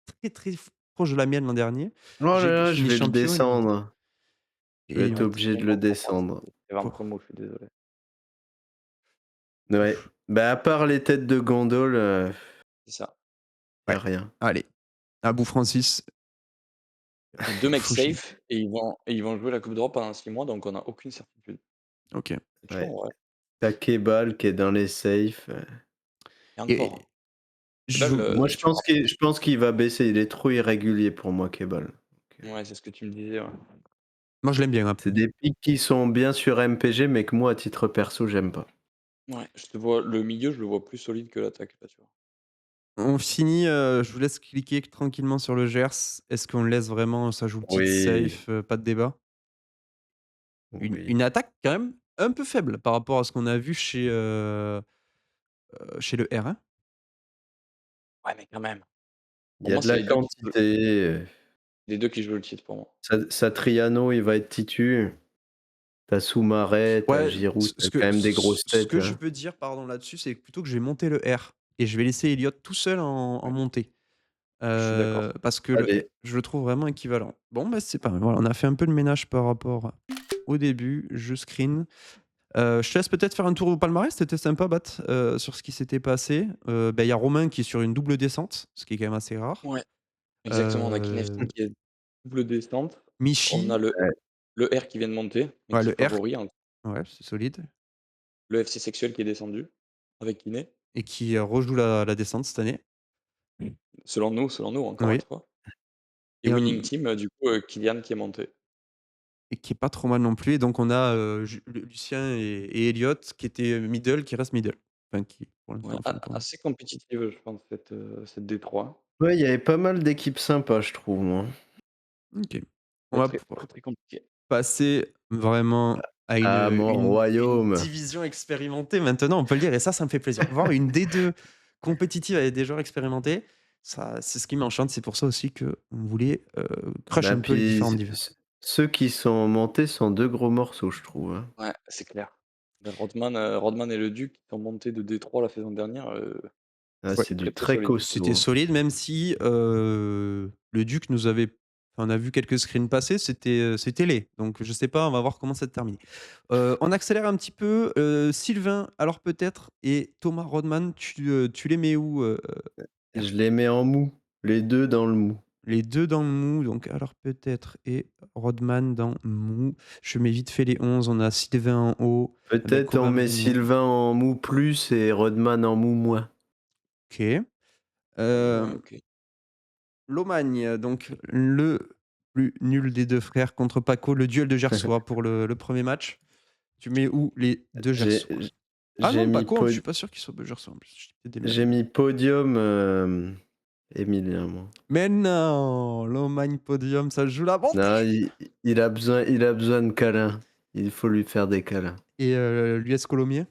très, très proche de la mienne l'an dernier? Oh là J'ai là, je fini vais le champion descendre. Je vais et être Ouais, obligé c'était de le mort pour moi, descendre. c'est vraiment pour promo, je suis désolé. Ouais. Bah, à part les têtes de gondole, C'est ça. y a ouais, rien. allez, Abou Francis, Il y a 2 mecs faut que j'y safe et ils vont jouer la coupe d'Europe pendant 6 mois, donc on a aucune certitude. OK. C'est Ouais. chaud, ouais. Tu Kebal qui est dans les safes. Et encore, hein. Et Et bah, je Moi, tu me rappelles je pense qu'il va baisser. Il est trop irrégulier pour moi, Kebal. Donc, ouais, c'est ce que tu me disais, ouais. moi, je l'aime bien, hein. c'est des pics qui sont bien sur MPG, mais que moi, à titre perso, j'aime pas. Ouais, je te vois le milieu, je le vois plus solide que l'attaque, là, tu vois? On finit, je vous laisse cliquer tranquillement sur le Gers. Est-ce qu'on le laisse vraiment, ça joue le titre Oui, safe, pas de débat? Une oui. attaque quand même un peu faible par rapport à ce qu'on a vu chez le R1. Ouais, mais quand même. Il Pour y a moi, de c'est la les 2 qui jouent quantité. les 2 qui jouent le titre pour moi. Satriano, il va être titu. T'as Soumaré, t'as Ouais, Giroud, ce t'as ce quand que même des grosses ce têtes, que je hein. peux dire, pardon, là-dessus, c'est plutôt que je vais monter le R et je vais laisser Elliott tout seul en Ouais, montée. je suis d'accord. Parce que le R Allez, je le trouve vraiment équivalent. Bon, bah, c'est pas mal. Voilà, on a fait un peu le ménage par rapport au début. Je screen. Je te laisse peut-être faire un tour au palmarès, c'était sympa Bat, sur ce qui s'était passé. Bah, il y a Romain qui est sur une double descente, ce qui est quand même assez rare. Ouais, exactement, on a Heu, Kinefti qui est double descente. On a Michi, le R qui vient de monter, mais ouais, qui le est R, favori, hein. ouais, c'est solide Le FC Sexuel qui est descendu avec Kiné. et qui, rejoue la descente cette année. Selon nous, encore une Oui fois. Et et Winning Team, du coup, Kylian qui est monté. et qui est pas trop mal non plus et donc on a, Ju Lucien et Elliott qui étaient middle, qui restent middle. Enfin qui, pour Ouais, l'instant, enfin pour assez compétitive, je pense, cette D3. ouais, il y avait pas mal d'équipes sympas, je trouve, moi. OK. On Très, va très, pouvoir très, très compliqué. passer vraiment à Ah, mon une royaume! division expérimentée maintenant, on peut le dire et ça me fait plaisir. Voir une D2 compétitive avec des joueurs expérimentés, ça c'est ce qui m'enchante. C'est pour ça aussi qu'on voulait, crush Bah, un peu les puis différentes divs. ceux qui sont montés sont 2 gros morceaux, je trouve, hein. Ouais, c'est clair. Rodman et le Duc qui sont montés de D3 la saison dernière, Ah, Ouais, c'est très, du très très solide. costaud, c'était hein. solide même si, le Duc nous avait enfin, on a vu quelques screens passer, c'était laid. Donc je sais pas, on va voir comment ça va se terminer. On accélère un petit peu, Sylvain, alors peut-être et Thomas Rodman, tu les mets où, R? Je les mets en mou, les 2 dans le mou. Les 2 dans le mou, donc alors peut-être et Rodman dans mou. Je mets vite fait les 11. On a Sylvain en haut avec Peut-être on met Aubameyang. Sylvain en mou plus et Rodman en mou moins. OK. Ouais, Hem, OK. Lomagne, donc le plus nul des 2 frères contre Paco, le duel de Gersois pour le 1er match. Tu mets où les 2 J'ai Gersois? j Ah j'ai non, mis Paco, je suis pod pas sûr qu'il soit Gersois en plus. Je dis peut-être des j'ai merdes. mis podium, Emilien, moi. Mais non! Lomagne podium, ça joue la montée Non, il a besoin de câlins. Il faut lui faire des câlins. et l'US Colomiers?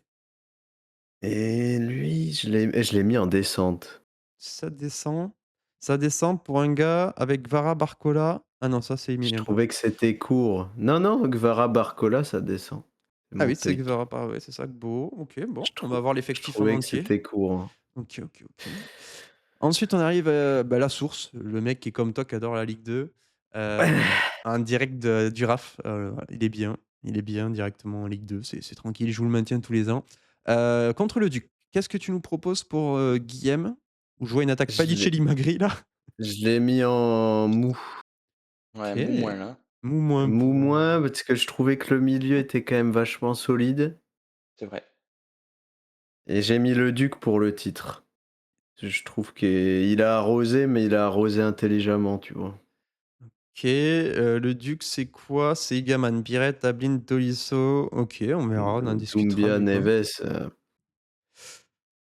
Et lui, je l'ai mis en descente. Ça descend. Ça descend pour un gars avec Vara Barcola. Ah non, ça c'est Je Emilien par trouvais contre. que c'était court. Non, non, Gvara Barcola, ça descend. C'est Ah mon oui, c'est take. Vara par ouais, c'est ça, Gbo. OK, bon, on va voir Je l'effectif en trouvais que entier. c'était court, hein. OK, OK, OK. Ensuite, on arrive, bah, la source, le mec qui est comme toi, qui adore la Ligue 2, en direct du RAF, voilà, il est bien directement en Ligue 2, c'est tranquille, il joue le maintien tous les ans. Contre le Duc, qu'est-ce que tu nous proposes pour, Guillaume? Ou jouer une attaque Je l'ai Padicelli-Magri là? je l'ai mis en mou. Ouais, OK. moins là. Mou moins Mou pour, moins, parce que je trouvais que le milieu était quand même vachement solide. C'est vrai. Et j'ai mis le Duc pour le titre. Je trouve qu'il a arrosé, mais il a arrosé intelligemment, tu vois? OK, le duc, c'est quoi? C'est Igaman, Pirette, Ablin, Tolisso. OK, on verra, on en discutera Doumbia, du coup. Neves,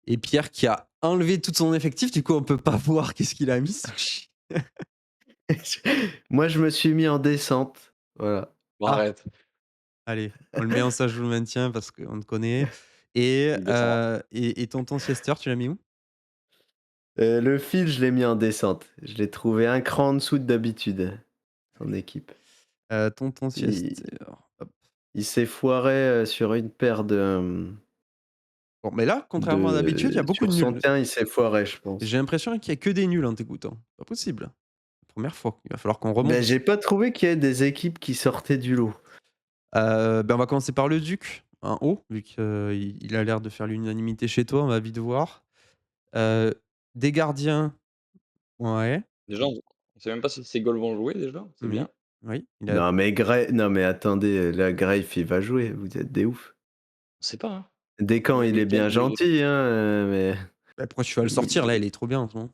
Et Pierre qui a enlevé tout son effectif, du coup, on peut pas voir qu'est-ce qu'il a mis. moi, je me suis mis en descente, voilà. Bon, Ah! arrête, Allez, on le met en ça joue le maintien parce qu'on te connaît il descendra. et tonton Siester, tu l'as mis où? Le fil, je l'ai mis en descente. Je l'ai trouvé un cran en dessous de d'habitude, son équipe. Tonton Il Siester, hop. il s'est foiré, sur une paire Bon, mais là, contrairement à d'habitude, il y a beaucoup sur de son nuls. teint, il s'est foiré, je pense. J'ai l'impression qu'il y a que des nuls en t'écoutant. Pas possible. Première fois, il va falloir qu'on Ben, remonte. j'ai pas trouvé qu'il y ait des équipes qui sortaient du lot. On va commencer par le duc, en haut, vu qu'il a l'air de faire l'unanimité chez toi, on va vite voir. Heu, des gardiens, ouais, Déjà, on sait même pas si ces goals vont jouer déjà, c'est oui, bien. oui, il a Non mais attendez, là, Greif, il va jouer, vous êtes des oufs. On sait pas, hein. Descamps, il est bien Le gentil, hein, mais bah, pourquoi tu vas le sortir là? il Il est trop bien en ce moment.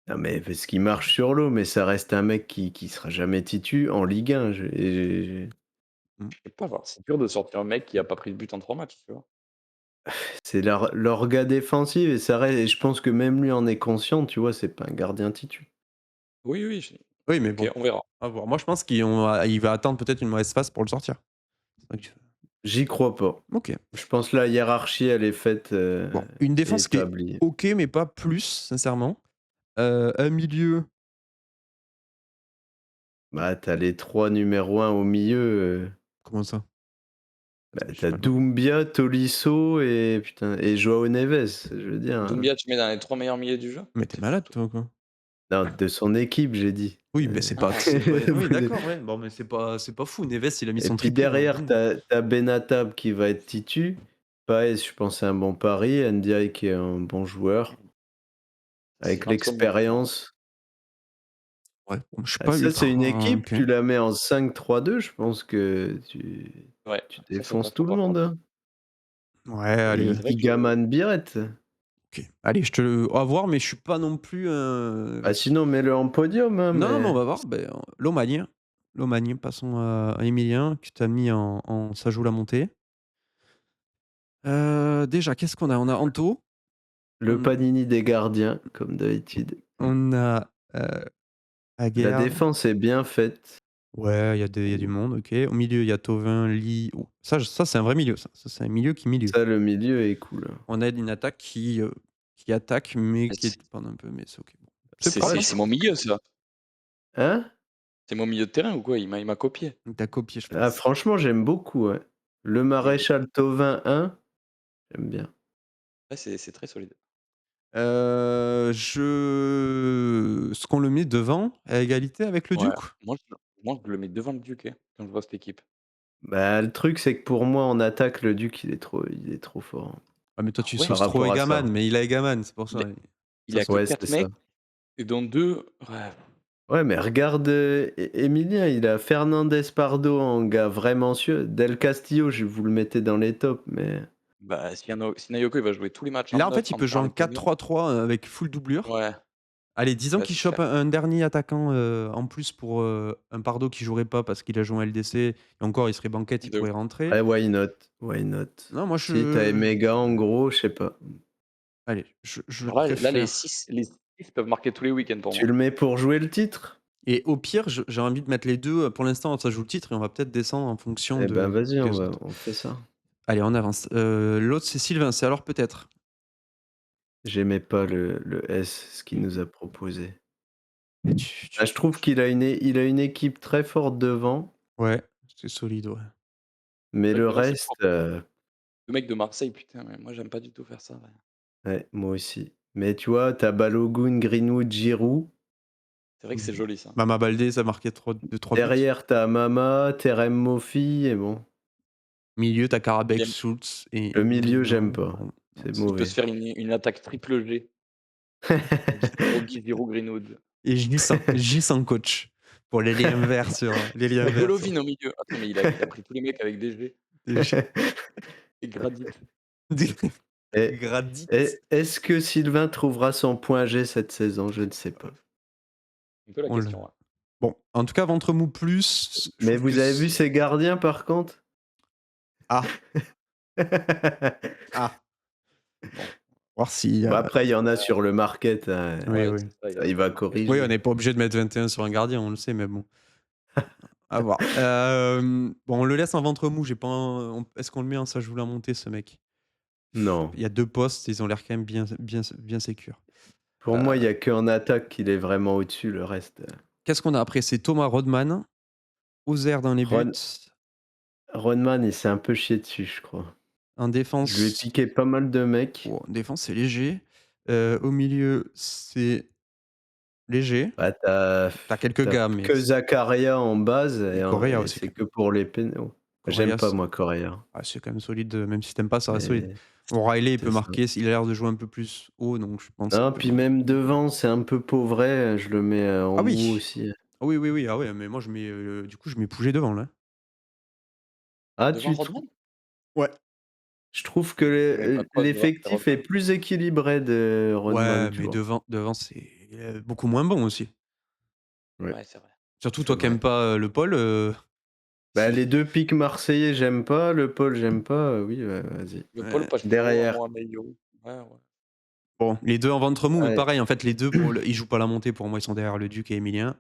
non mais parce qu'il marche sur l'eau, mais ça reste un mec qui sera jamais titu en Ligue 1. Mmh. je sais pas, genre, c'est dur de sortir un mec qui a pas pris de but en 3 matchs, tu vois? C'est l'orga défensif et ça reste et je pense que même lui en est conscient, tu vois? C'est pas un gardien titu. Oui, oui, je Oui, mais OK, bon, on verra. à voir. Moi, je pense il va attendre peut-être une mauvaise phase pour le sortir. Donc J'y crois pas. OK. Je pense que la hiérarchie, elle est faite, Bon, une et défense qui est établie. OK, mais pas plus, sincèrement. Un milieu, Bah, tu les 3 numéros 1 au milieu, comment ça? bah, Attends, j'ai tu pas compris. Doumbia, Tolisso et putain et Joao Neves, je veux dire, Doumbia, tu mets dans les 3 meilleurs milieux du jeu? Mais tu es C'est fou malade toi. toi ou quoi? non, de son équipe, j'ai dit. Oui, mais c'est pas Ah, c'est pas oui Vous d'accord, ouais. Bon, mais c'est pas fou. Neves, il a mis et son puis triplé dans derrière, boum. tu as Benatab qui va être titu. Paez, je pense c'est un bon pari. Ndiaye qui est un bon joueur c'est avec entre bon pour moi. l'expérience. Ouais, bon, je suis Ah pas ça, c'est une ultra équipe, OK. tu la mets en 5-3-2, je pense que Ouais, tu ça c'est pas défonces faux tout le par monde, contre. hein. Ouais, Et allez, C'est vrai que Igaman Biret. OK. Allez, je te le à voir, mais je suis pas non plus, Ah sinon mets-le en podium, hein, non, non, mais on mais va voir. Lomagne. Lomagne, passons à Emilien, que tu as mis en ça joue la montée. Déjà, qu'est-ce qu'on a? On a Anto, le on Panini des gardiens, comme d'habitude. on a, La Aguerd. défense est bien faite. Ouais, il y a du monde, OK. Au milieu, il y a Thauvin, Ly. Oh, ça, c'est un vrai milieu, ça. Ça, c'est un milieu qui milieu. Ça, le milieu est cool. On a une attaque qui attaque, mais bah, qui est pas un peu, mais c'est OK. Bon. C'est c'est propre, c'est hein? c'est mon milieu ça. Hein? C'est mon milieu de terrain ou quoi? Il m'a copié. Tu copié, je Ah pense. franchement, j'aime beaucoup, ouais. Le Et maréchal Thauvin 1, j'aime bien. ouais, c'est très solide. Est-ce qu'on le met devant, à égalité avec le Ouais, Duc? moi je le mets devant le Duc, hein, quand je vois cette équipe. Bah, le truc, c'est que pour moi, en attaque, le Duc, il est trop fort, hein, Ah, mais toi, Ah tu ouais? par sauces trop rapport à ça. Egaman, mais il a Egaman, c'est pour Il a ça. il Ça a se que Ouais, c'est 4 ça. mecs et dont 2 ouais, Ouais, mais regarde, Emilien, il a Fernandez Pardo en gars vraiment sûr. Del Castillo, je vous le mettez dans les tops, mais bah, si Nayoko il va jouer tous les matchs Et en là, en neuf fait, il peut en jouer en avec Thauvin. 4-3-3, avec full doublure. Ouais, Allez, disons bah, qu'il c'est chope clair. un dernier attaquant, en plus pour, un Pardo qui jouerait pas parce qu'il a joué en LDC et encore, il serait banquette, il De pourrait ouf. rentrer. ouais, why not? Why not? Non, moi, Si, tu as Emega en gros, je sais pas. allez, je Alors là, les préfère 6 peuvent marquer tous les week-ends pour Tu moi. le mets pour jouer le titre? et au pire, j'ai envie de mettre les 2. Pour l'instant, ça joue le titre et on va peut-être descendre en fonction Eh ben, vas-y, des autres. on fait ça. Allez, on avance. L'autre, c'est Sylvain, c'est alors peut-être? J'aimais pas le S, ce qu'il Mmh. nous a proposé. Et Ah, je trouve qu'il a une équipe très forte devant, ouais, c'est solide, ouais. mais C'est vrai le que devant c'est reste, propre. Le mec de Marseille, putain, mais moi j'aime pas du tout faire ça, ouais. ouais, moi aussi. Mais tu vois, tu as Balogun, Greenwood, Giroud. C'est vrai que c'est joli ça. Mama Baldé, ça marquait 2-3 buts. Derrière, tu as Mama, Terem Moffi et bon. Milieu, tu as Karabekh, Il aime Schultz et Le milieu, Mbeumo. j'aime pas, Bon, non, c'est il peut mauvais. se faire une attaque triple G. Giroud, Greenwood. et J sans coach pour les liens verts sur Golovin au milieu. Attends, mais il a pris tous les mecs avec des G des J et Gradit. Et Gradit. est-ce que Sylvain trouvera son point G cette saison? Je ne sais pas. Un peu la On le question, ouais. bon, en tout cas, ventre mou plus, je Mais trouve que vous avez vu ses gardiens par contre? ah, ah, bon, voir si, Bah, après il y en a sur le market, hein, oui, Ouais, oui. c'est ça, il y ça a il va Oui, on corriger. n'est pas obligé de mettre 21 sur un gardien, on le sait, mais bon, à voir. Bon, on le laisse en ventre mou, j'ai pas on est-ce qu'on le met en ça joue la montée ce mec? Non. Il y a 2 postes, ils ont l'air quand même bien sécures. Pour Heu, moi, il y a qu'en attaque qu'il est vraiment au-dessus, le reste, Qu'est-ce qu'on a après? C'est Thomas Rodman, Ozer dans les buts, Ron Rodman, il s'est un peu chié dessus, je crois. en Je lui ai défense, piqué pas mal de mecs. oh, en défense, c'est léger, au milieu, c'est léger. Bah, Tu as quelques gars, mais que Zakaria en base et Correa et aussi c'est quand que même. pour les pénaux. J'aime Correa, pas moi Correa, c'est quand même solide, même si tu aimes pas, ça reste solide. mais Bon, Riley, il peut c'est ça. marquer, il a l'air de jouer un peu plus haut, donc je pense qu'il Non, peut puis marquer. même devant, c'est un peu pauvré, je le mets, en Ah mou oui! aussi. Ah oui, oui, oui, ah ouais, mais moi je mets, du coup, je mets Pouget devant là. Ah, Devant tu trou Rodman? Ouais. je trouve que Je mets pas trop devant, c'est l'effectif est Rodman. plus équilibré de Rodman, Ouais, tu mais vois? devant, c'est, beaucoup moins bon aussi. Ouais, Ouais, c'est vrai. Surtout c'est toi qui vrai. aimes pas, le Paul, Bah, si les 2 pics marseillais, j'aime pas, le Paul, j'aime pas, oui, vas-y. Le Paul, ouais, pas chaud, Derrière. moi, Mayo. Ouais, ouais. bon, les 2 en ventre mou, mais Ouais. pareil, en fait, les 2 pour le ils jouent pas la montée pour moi, ils sont derrière le Duc et Emilien.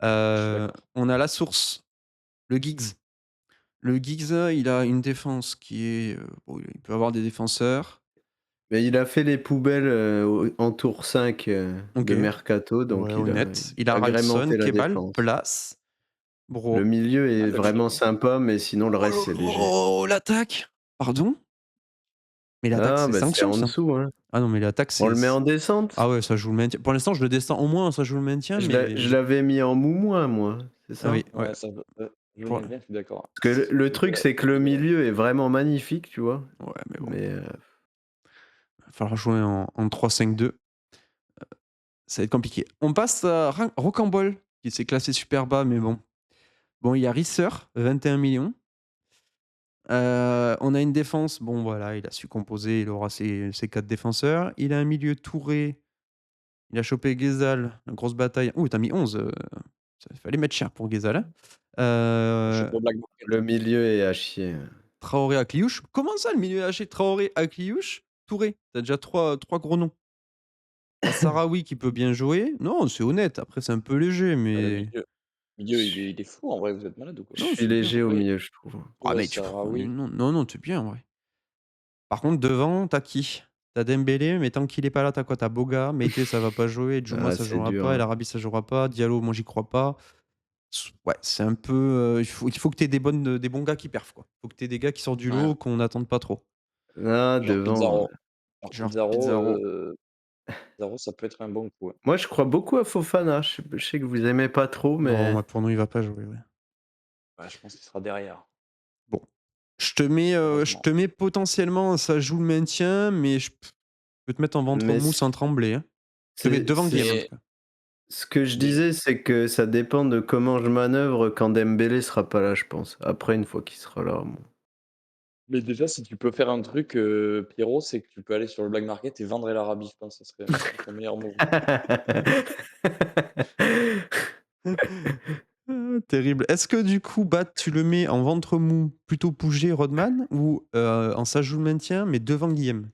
Je suis d'accord. On a la source, le Giggs. Le Giggs, il a une défense qui est, bon, il peut avoir des défenseurs. Mais il a fait les poubelles, en tour 5 OK, de mercato, ouais, donc honnête. Il il a a Ralston, agrémenté la Kebal, défense. Place, Le Bro milieu Ah, est le milieu. vraiment sympa, mais sinon le oh reste, là c'est léger. là, l'attaque! Pardon? Mais l'attaque, Ah, c'est bah, c'est sanction en ça? dessous, hein. Ah non, mais l'attaque, On c'est le met c en descente? ah ouais, ça joue le maintien. Pour l'instant, je le descends au moins, ça joue le maintien, mais Je j'ai l'avais mis en mou moins, moi, c'est ah ça? oui, ouais, Ouais, ça va, je pour mets bien, je suis d'accord. Parce que le Donc, truc, c'est que le milieu, milieu est vraiment magnifique, tu vois? ouais, mais bon, Mais il va falloir jouer en 3-5-2. Ça va être compliqué. On passe à Rocambole, qui s'est classé super bas, mais bon. Bon, il y a Risser, 21 millions. On a une défense, bon voilà, il a su composer, il aura ses 4 défenseurs. Il a un milieu Touré, il a chopé Ghezal, une grosse bataille. Ouh, tu as mis 11, ça fallait mettre cher pour Ghezal, hein. je suis pas Black Market. le milieu est à chier. Traoré, Akliouche. Comment ça, le milieu haché? Traoré, Akliouche, Touré? Tu as déjà trois gros noms. Tu as Sahraoui qui peut bien jouer. Non, c'est honnête. Après, c'est un peu léger, Bah, le mais milieu, Je il est fou en vrai, vous êtes malade ou quoi? je non, suis c'est bien. léger au Touré milieu, je trouve. Ah, Touré, mec, tu fous Sahraoui. non, non, non, tu bien, en vrai. Par contre, devant, tu as qui? Tu as Dembélé, mais tant qu'il est pas là, tu as quoi? Tu as Boga, Meïté, ça va pas jouer, Djouma, Ah, ça c'est jouera dur, pas, El hein. Arabi, ça jouera pas, Diallo, moi, j'y crois pas. Ouais, c'est un peu, il faut que tu aies des bons gars qui perfent, quoi. Il faut que tu aies des gars qui sortent du Ouais, lot, qu'on n'attende pas trop. Ah, genre devant, Pizarro. Genre Genre Pizarro, Pizarro. Pizarro, ça peut être un bon coup, ouais. moi, je crois beaucoup à Fofana. Je sais que vous aimez pas trop, Non, mais moi, pour nous, il va pas jouer, ouais. Ouais, je pense qu'il sera derrière, Bon, je malheureusement. te mets potentiellement, ça joue le maintien, mais je peux te mettre en ventre mais mou c sans trembler, hein. Je te mets devant c'est Guillaume, en ce tout Mais cas. ce que je mais disais, c'est que ça dépend de comment je manœuvre quand Dembélé sera pas là, je pense. Après, une fois qu'il sera là, bon. mais déjà, si tu peux faire un truc, Pierrot, c'est que tu peux aller sur le black market et vendre El Arabi, je pense, ça serait ton meilleur move. Terrible. Est-ce que du coup, Bat, tu le mets en ventre mou, plutôt Pouget, Rodman ou en ça joue le maintien, mais devant Guillaume?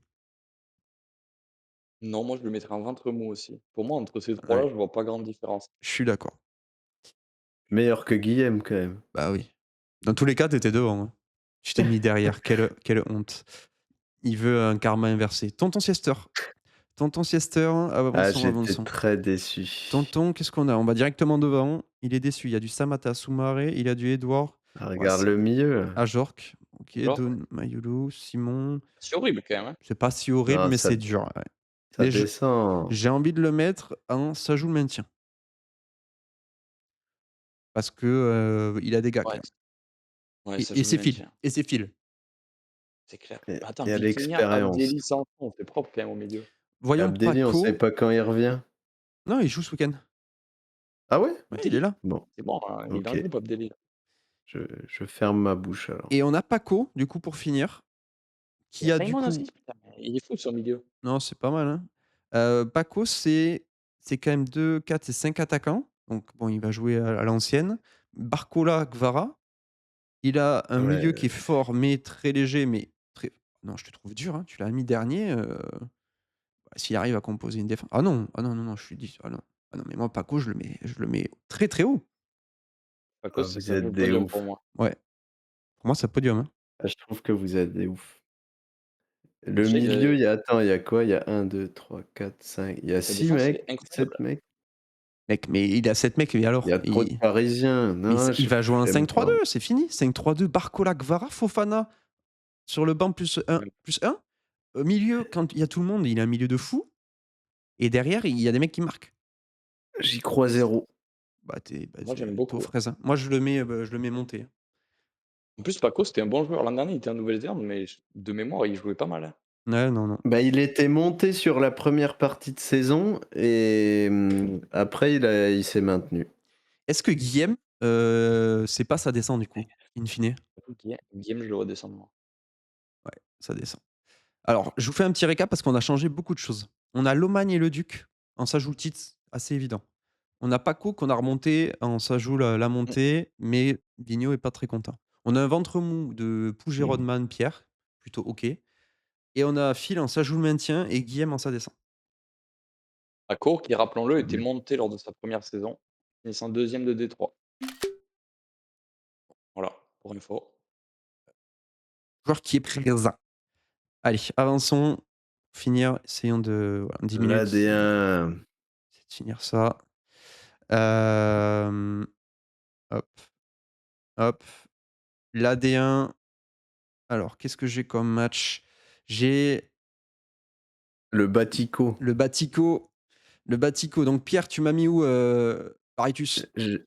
Non, moi, je le mettrais en ventre mou aussi. Pour moi, entre ces 3 Ouais, là, je vois pas grande différence. je suis d'accord. Meilleur que Guillem, quand même. Bah oui. Dans tous les cas, tu étais devant, hein. Je t'ai mis derrière, quelle honte. Il veut un karma inversé. Tonton Siester. Tonton Siester, Ah, avançons, j'étais avançons. très déçu. Tonton, qu'est-ce qu'on a? On va directement devant. Il est déçu. Il y a du Samata Soumaré, il a du Edouard. Ah, Ouais, regarde le milieu. Ajorc. OK, Genre, Don Mayulu, Simon. c'est horrible quand même, hein. C'est pas si horrible, Non, mais c'est dur, ouais. ça Mais descend. j'ai envie de le mettre en ça joue le maintien. Parce que, il a des gars quand Ouais, même. ouais, ça Et joue le ses fils. maintien, Et ses fils. c'est clair. Et Mais attends, et à Vitinha, l'expérience. Abdelli, Sanson, c'est propre quand même au milieu. Voyons Abdelli, on sait Paco. pas quand il revient. Non, il joue ce week-end. Ah ouais? Ouais, il est Abdelli? là. Bon, C'est bon, hein, il est dans OK. le groupe Abdelli. Je ferme ma bouche alors. Et on a Paco, du coup, pour finir, Il y qui a a du Simon aussi? coup Putain, mais il est fou son milieu. non, c'est pas mal, hein. Paco, c'est quand même 2, 4 et 5 attaquants, donc bon, il va jouer à l'ancienne. Barcola, Kvara, il a un milieu qui Ouais, est fort, mais très léger, mais très non, je te trouve dur, hein, tu l'as mis dernier, s'il arrive à composer une défense ah non, non, non, je suis dis ah non, mais moi Paco, je le mets très, très haut. Paco, ah, c'est vous ça joue êtes le des podium pour oufs. moi. Ouais, pour moi, c'est podium, hein. Ah, je trouve que vous êtes des oufs. Le Déjà, milieu, il y a quoi? Il y a un, deux, trois, quatre, cinq. Il y a la 6 défense, elle mecs, est incroyable. 7 mecs. Mec, mais il a 7 mecs et Il y alors? a trop de Parisiens. Mais Non, il va jouer un j'aime pas. 5-3-2, c'est fini. 5-3-2, Barcola, Kvara, Fofana sur le banc plus un Ouais. plus un. Au milieu, quand il y a tout le monde, il a un milieu de fou et derrière, il y a des mecs qui marquent. J'y crois C'est zéro. Moi, j'aime tu aux beaucoup. fraises, hein. Moi, je le mets monté, hein. En plus, Paco, c'était un bon joueur. L'an dernier, il était en Nouvelle-Zélande, mais de mémoire, il jouait pas mal, hein. Ouais, non, non. Bah, il était monté sur la première partie de saison et après il s'est maintenu. Est-ce que Guillem, c'est pas ça descend du coup, in fine? Guillaume, je le redescends, moi. Ouais, ça descend. Alors, je vous fais un petit récap parce qu'on a changé beaucoup de choses. On a Lomagne et Leduc en s'ajout le titre, assez évident. On a Paco qu'on a remonté en s'ajout la Mmh. montée, mais Vigneault est pas très content. On a un ventre mou de Pouget, Rodman, Pierre, plutôt OK. Et on a Phil en s'ajout le maintien et Guillaume en ça descend. Paco, qui, rappelons-le, Très était bien. monté lors de sa première saison, finissant 2e de D3. Voilà, pour info. Joueur qui est présent. Allez, avançons. Pour finir, essayons de voilà, 10 minutes, L'AD1. c'est de finir ça. Hop, hop. L'AD1. Alors, qu'est-ce que j'ai comme match? J'ai Le Batico. le Batico. Le Batico. Donc, Pierre, tu m'as mis où, Paritus? Je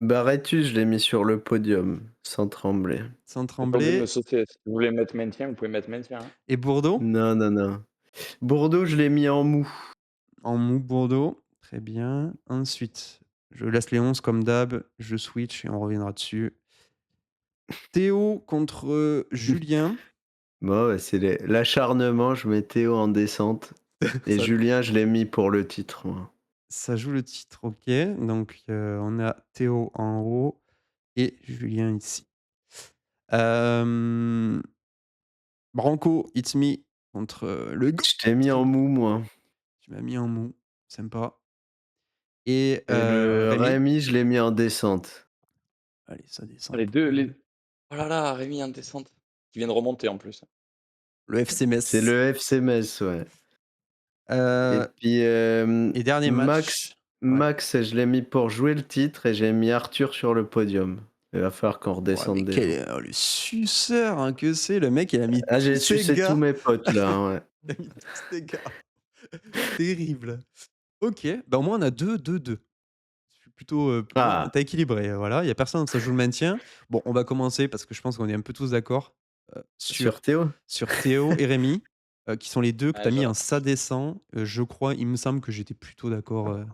Barretus, je l'ai mis sur le podium, sans trembler. Sans Vous êtes pas obligé de me trembler. sauter. Si vous voulez mettre maintien, vous pouvez mettre maintien, hein. Et Bourdeaux? Non, non, non. Bordeaux, je l'ai mis en mou. En mou, Bourdeaux. Très bien. Ensuite, je laisse les 11 comme d'hab. Je switch et on reviendra dessus. Théo contre Julien. Bon, bah, c'est l'acharnement, je mets Théo en descente et Ça, Julien, je l'ai mis pour le titre, moi. ça joue le titre, ok. Donc, on a Théo en haut et Julien ici. Euh, Branco, It's Me contre le Je t'ai mis en Tri. mou, moi. Tu m'as mis en mou. Sympa. Et Et le Rémi. Rémi, je l'ai mis en descente. Allez, ça Ah, descend les pour 2 les oh là là, Rémi en descente, qui vient de remonter en plus. le FC C'est Metz. le FC Metz, ouais. Et Euh, puis et dernier Max, match. Ouais. Max, je l'ai mis pour jouer le titre et j'ai mis Arthur sur le podium. Il va falloir qu'on Ouais, mais redescende des quel rangs. le suceur hein, que c'est. Le mec, il a mis Ah, tous j'ai ses sucé tous gars. mes potes là, hein, ouais. Il a mis tous ses gars. Terrible. OK, bah, au moins on a 2-2-2. C'est plutôt, plutôt Ah, tu équilibré, voilà, il y a personne, ça joue le maintien. Bon, on va commencer parce que je pense qu'on est un peu tous d'accord, sur Théo? sur Théo et Rémi, qui sont les 2 que tu Ouais, as mis j'avoue, en ça descend. Je crois, il me semble que j'étais plutôt d'accord, à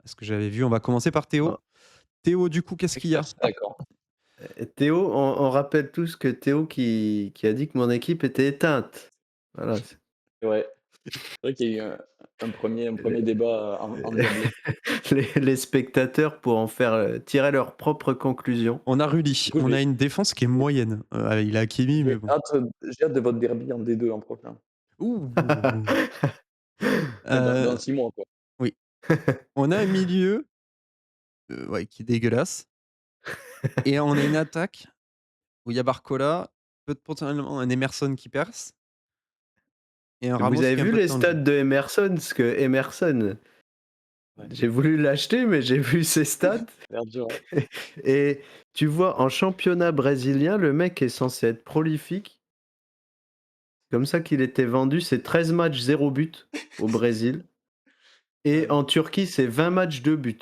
ce que j'avais vu. On va commencer par Oh, Théo. Théo, du coup, qu'est-ce je qu'il suis y a? assez d'accord. Théo, on rappelle tous que Théo qui a dit que mon équipe était éteinte. Voilà, Ouais, c'est vrai qu'il y a eu un premier les débat endiablé. les spectateurs pour en faire, tirer leurs propres conclusions. On a Du Rudy, coup, on a une défense qui est moyenne. Il a Hakimi, mais bon. j'ai hâte de votre derby en D2 l'an prochain. Ouh! Ouais, dans Heu, 6 mois, quoi. oui. On a un milieu, ouais, qui est dégueulasse et on a une attaque où il y a Barcola, peut potentiellement un Emerson qui perce et un Ramos Vous avez qui est un vu peu les plus en stats jeu. de Emerson? Parce que Emerson, Ouais, j'ai voulu l'acheter, mais j'ai vu ses stats verdure. et tu vois, en championnat brésilien, le mec est censé être prolifique. Comme ça qu'il était vendu, c'est 13 matchs, 0 but au Brésil et Ouais, en Turquie, c'est 20 matchs, 2 buts.